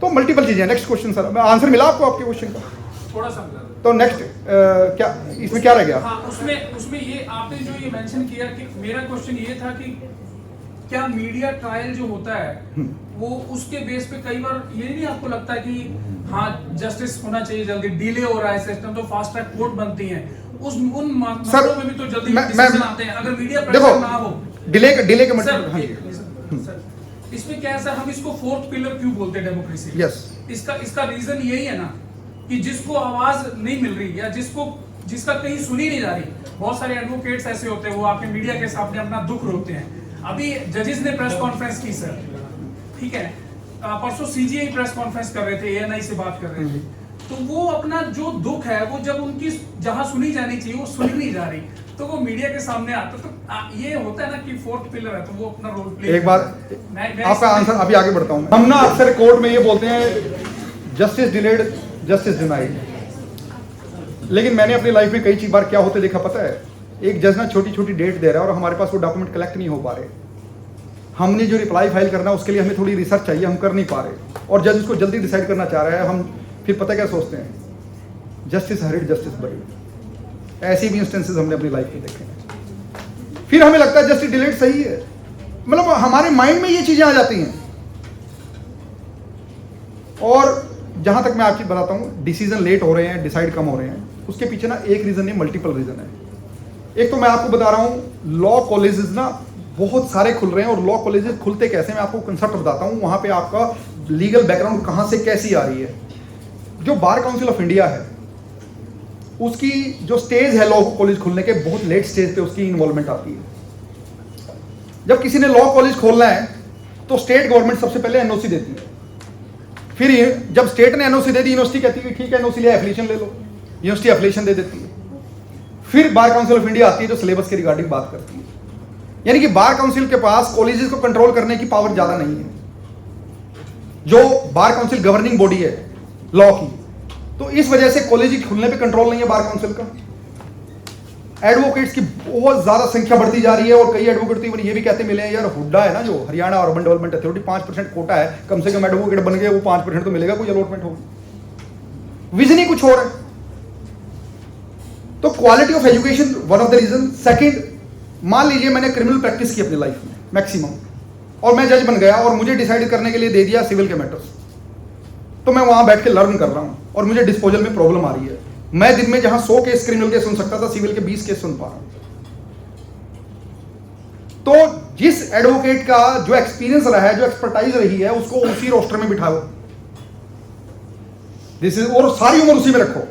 तो मल्टीपल चीजें। नेक्स्ट क्वेश्चन सर, आंसर मिला आपको आपके क्वेश्चन का? थोड़ा सा मिला। तो नेक्स्ट क्या इसमें क्या रह गया? हाँ, उसमें ये आपने जो ये मेंशन किया कि मेरा क्वेश्चन ये था कि क्या मीडिया ट्रायल जो होता है वो उसके बेस पे कई बार ये नहीं आपको लगता है कि हाँ जस्टिस होना चाहिए, जल्दी डिले हो रहा है सिस्टम, तो फास्ट ट्रैक कोर्ट बनती है, उन मामलों में भी तो जल्दी डिसीजन आते हैं अगर मीडिया प्रेशर ना हो। डिले के मतलब सर इसमें क्या है सर, हम इसको फोर्थ पिलर क्यों बोलते हैं डेमोक्रेसी? यस, इसका रीजन यही है ना कि जिसको आवाज नहीं मिल रही या जिसका कहीं सुनी नहीं जा रही। बहुत सारे एडवोकेट्स ऐसे होते हैं, वो आके मीडिया के सामने अपना दुख रोते हैं। अभी जजेस ने प्रेस कॉन्फ्रेंस की सर, ठीक है, परसों सीजीआई प्रेस कॉन्फ्रेंस कर रहे थे, एएनआई से बात कर रहे थे, तो वो अपना जो दुख है वो जब उनकी जहां सुनी जानी चाहिए वो सुनी नहीं जा रही, तो वो मीडिया के सामने आता। तो ये होता है ना कि फोर्थ पिलर है, तो वो अपना रोल प्ले। एक बार आपका आंसर अभी आगे बढ़ता हूं। हम ना अक्सर कोर्ट में ये बोलते हैं जस्टिस डिलेड, जस्टिस डिनाइड, लेकिन मैंने अपनी लाइफ में कई बार क्या होते देखा पता है? एक जज ना छोटी छोटी डेट दे रहा है और हमारे पास वो डॉक्यूमेंट कलेक्ट नहीं हो पा रहे। हमने जो रिप्लाई फाइल करना है उसके लिए हमें थोड़ी रिसर्च चाहिए, हम कर नहीं पा रहे, और जज उसको जल्दी डिसाइड करना चाह रहा है। हम फिर पता क्या सोचते हैं, जस्टिस हरिड जस्टिस बरीड। ऐसी भी इंस्टेंसेस हमने अपनी लाइफ में देखे हैं। फिर हमें लगता है जस्टिस डिलेड सही है, मतलब हमारे माइंड में ये चीजें आ जाती हैं। और जहाँ तक मैं आपकी बताता हूँ, डिसीजन लेट हो रहे हैं, डिसाइड कम हो रहे हैं, उसके पीछे ना एक रीज़न नहीं, मल्टीपल रीज़न है। एक तो मैं आपको बता रहा हूँ, लॉ कॉलेजेस ना बहुत सारे खुल रहे हैं, और लॉ कॉलेजेस खुलते कैसे, मैं आपको कंसेप्ट बताता हूँ। वहाँ पे आपका लीगल बैकग्राउंड कहाँ से कैसी आ रही है। जो बार काउंसिल ऑफ इंडिया है, उसकी जो स्टेज है लॉ कॉलेज खुलने के, बहुत लेट स्टेज पे उसकी इन्वॉल्वमेंट आती है। जब किसी ने लॉ कॉलेज खोलना है तो स्टेट गवर्नमेंट सबसे पहले एनओसी देती है। फिर जब स्टेट ने एनओसी दे दी, यूनिवर्सिटी कहती है ठीक है एनओसी ले, एफिलिएशन ले लो, यूनिवर्सिटी एफिलिएशन दे देती है। फिर बार काउंसिल ऑफ इंडिया आती है जो सिलेबस के रिगार्डिंग बात करती है। यानी कि बार काउंसिल के पास कॉलेजेस को कंट्रोल करने की पावर ज्यादा नहीं है। जो बार काउंसिल गवर्निंग बॉडी है लॉ की, तो इस वजह से कॉलेज खुलने पे कंट्रोल नहीं है बार काउंसिल का। एडवोकेट्स की बहुत ज्यादा संख्या बढ़ती जा रही है, और कई एडवोकेट तो ये भी कहते मिले हैं, यार हुड्डा है ना जो Haryana urban development authority, 5% quota है, कम से कम एडवोकेट बन गए वो 5% तो मिलेगा, कोई अलॉटमेंट होगी। विजन ही कुछ और है। तो quality of education one of the reason. Second, मान लीजिए मैंने क्रिमिनल प्रैक्टिस की अपनी लाइफ में मैक्सिमम, और मैं जज बन गया और मुझे डिसाइड करने के लिए दे दिया सिविल के मैटर्स, तो मैं वहां बैठ के लर्न कर रहा हूं और मुझे डिस्पोजल में प्रॉब्लम आ रही है। मैं दिन में जहां 100 केस क्रिमिनल के सुन सकता था, सिविल के 20 केस सुन पा रहा हूं। तो जिस एडवोकेट का जो एक्सपीरियंस रहा है, जो एक्सपर्टाइज रही है, उसको उसी रोस्टर में बिठाओ, और सारी उम्र उसी में रखो।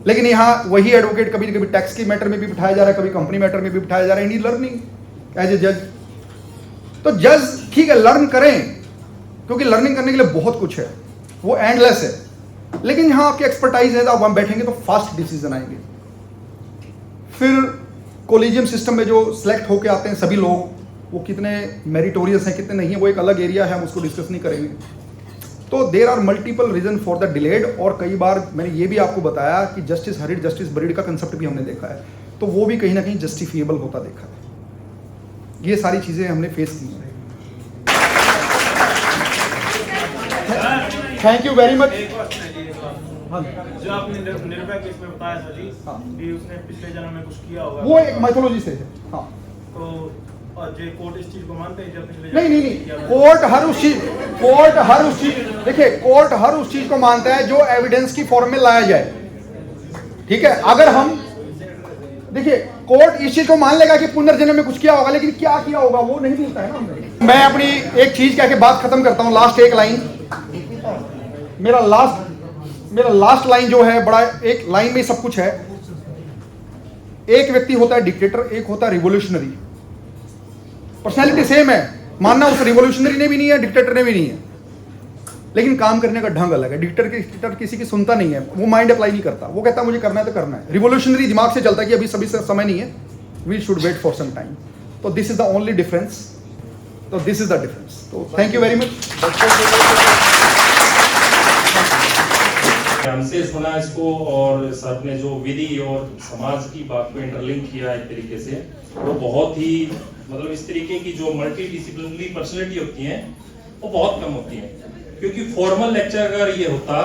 लेकिन यहां वही एडवोकेट कभी कभी टैक्स के मैटर में भी बिठाया जा रहा है, कभी कंपनी मैटर में भी बिठाया जा रहा है, इन लर्निंग एज ए जज। तो जज ठीक है लर्न करें, क्योंकि लर्निंग करने के लिए बहुत कुछ है, वो एंडलेस है। लेकिन यहां आपकी एक्सपर्टाइज है, तो आप वहां बैठेंगे तो फास्ट डिसीजन आएंगे। फिर कॉलेजियम सिस्टम में जो सिलेक्ट होके आते हैं सभी लोग, वो कितने मेरिटोरियस हैं कितने नहीं है, वो एक अलग एरिया है, हम उसको डिस्कस नहीं करेंगे। तो there are multiple reason for the delayed. और कई बार मैंने ये भी आपको बताया कि जस्टिस हरिड जस्टिस बरीड का कंसेप्ट भी हमने देखा है, तो वो भी कहीं ना कहीं जस्टिफिएबल होता देखा है। ये सारी चीजें हमने फेस की हैं। Thank you very much. हाँ, जो आपने निर्भया केस में बताया था जी, हाँ, कि उसने पिछले जन्म में कुछ किया होगा, वो एक माइथोलॉजी से है। हाँ, तो और जो कोर्ट इस चीज को मानते हैं जब पिछले नहीं जन्म नहीं में नहीं, किया होगा? कोर्ट हर उस चीज देखिए, कोर्ट हर उस चीज को मानता है जो एविडेंस की फॉर्म में लाया जाए। ठीक है, अगर हम देखिए कोर्ट इस चीज को मान लेगा कि पुनर्जन्म में कुछ किया होगा, लेकिन क्या किया होगा वो नहीं मिलता है ना। मैं अपनी एक चीज कह के बात खत्म करता हूं, लास्ट एक लाइन, मेरा लास्ट लाइन जो है, बड़ा एक लाइन में सब कुछ है। एक व्यक्ति होता है डिक्टेटर, एक होता है रिवोल्यूशनरी। पर्सनैलिटी सेम है, मानना उस रिवोल्यूशनरी ने भी नहीं है, डिक्टेटर ने भी नहीं है, लेकिन काम करने का ढंग अलग है। डिक्टेटर किसी की सुनता नहीं है, वो माइंड अप्लाई नहीं करता, वो कहता है मुझे करना है तो करना है। रिवोल्यूशनरी दिमाग से चलता है कि अभी सभी समय नहीं है, we should wait for some time. तो this is the only difference. तो दिस इज द डिफरेंस। तो थैंक यू वेरी मच। हमसे सुना इसको, और सर ने जो विधि और समाज की बात को इंटरलिंक किया एक तरीके से, वो बहुत ही मतलब इस तरीके की जो मल्टी डिसिप्लिनरी पर्सनैलिटी होती हैं वो बहुत कम होती हैं। क्योंकि फॉर्मल लेक्चर अगर ये होता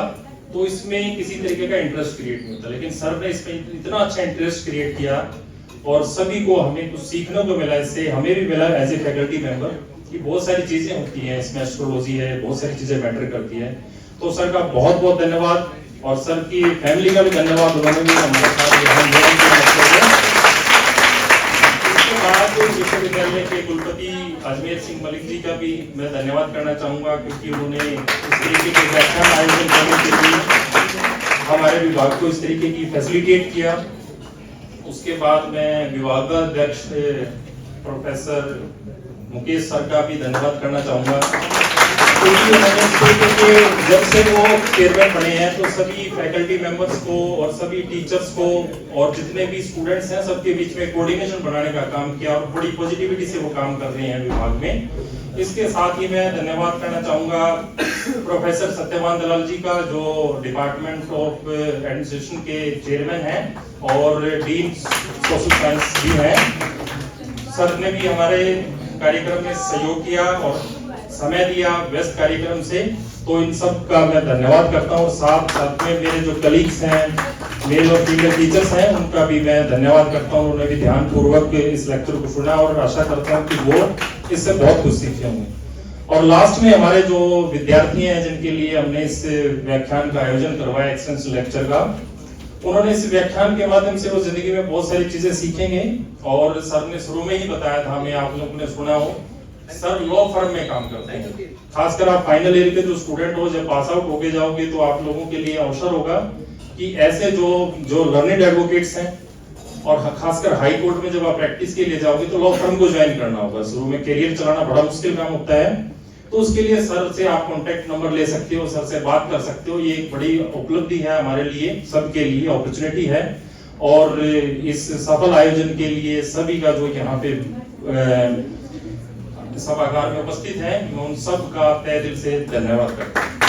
तो इसमें किसी तरीके का इंटरेस्ट क्रिएट नहीं होता, लेकिन सर ने इसमें इतना अच्छा इंटरेस्ट क्रिएट किया और सभी को हमें कुछ सीखने को मिला इससे, हमें भी मिला एज ए फैकल्टी मेंबर कि बहुत सारी चीजें होती हैं इसमें, एस्ट्रोलॉजी है, बहुत सारी चीजें मैटर करती हैं। तो सर का बहुत बहुत धन्यवाद, और सर की फैमिली का भी धन्यवाद, उन्होंने भी हमारे साथ। इसके बाद विश्वविद्यालय के कुलपति अजमेर सिंह मलिक जी का भी मैं धन्यवाद करना चाहूंगा, क्योंकि उन्होंने इस तरीके के व्याख्यान आयोजन करने के लिए हमारे विभाग को इस तरीके की फैसिलिटेट किया। उसके बाद मैं विभागाध्यक्ष प्रोफेसर मुकेश सर का भी धन्यवाद करना चाहूंगा, क्योंकि उन्होंने जब से वो चेयरमैन बने हैं तो सभी फैकल्टी मेंबर्स को और सभी टीचर्स को और जितने भी स्टूडेंट्स हैं सबके बीच में कोऑर्डिनेशन बनाने का काम किया, और बड़ी पॉजिटिविटी से वो काम कर रहे हैं विभाग में। इसके साथ ही मैं धन्यवाद करना चाहूंगा प्रोफेसर सत्यवान दलाल जी का, जो डिपार्टमेंट ऑफ एडमिनिस्ट्रेशन के चेयरमैन हैं और डीन सोशल साइंस भी हैं। सर ने भी हमारे कार्यक्रम में सहयोग किया और समय दिया व्यस्त कार्यक्रम से, तो इन सब का मैं धन्यवाद करता हूँ। साथ में मेरे जो कलीग्स हैं, मेल और फीमेल टीचर्स हैं, उनका भी मैं धन्यवाद करता हूँ। उन्होंने भी ध्यान पूर्वक इस लेक्चर को सुना और आशा करता हूँ कि वो इससे बहुत कुछ सीखे होंगे। और लास्ट में हमारे जो विद्यार्थी हैं जिनके लिए हमने इस व्याख्यान का आयोजन करवाया एक्सटेंस लेक्चर का, उन्होंने इस व्याख्यान के माध्यम से वो जिंदगी में बहुत सारी चीजें सीखेंगे। और सर ने शुरू में ही बताया था, हमें आप लोगों ने सुना हो, सर लॉ फर्म में काम करते हैं। खासकर आप फाइनल ईयर के जो स्टूडेंट हो, जब पास आउट होके जाओगे तो आप लोगों के लिए अवसर होगा कि ऐसे जो लर्नेड एडवोकेट्स हैं और खासकर हाई कोर्ट में जब आप प्रैक्टिस के लिए जाओगे तो लॉ फर्म को ज्वाइन करना होगा। शुरू में करियर चलाना बड़ा मुश्किल काम होता है, तो उसके लिए सर से आप कांटेक्ट नंबर ले सकते हो, सर से बात कर सकते हो। ये एक बड़ी उपलब्धि है हमारे लिए, सबके लिए अपॉर्चुनिटी है। और इस सफल आयोजन के लिए सभी का जो यहाँ पे सभागार में उपस्थित है, मैं उन सब का तहे दिल से धन्यवाद करता हूँ।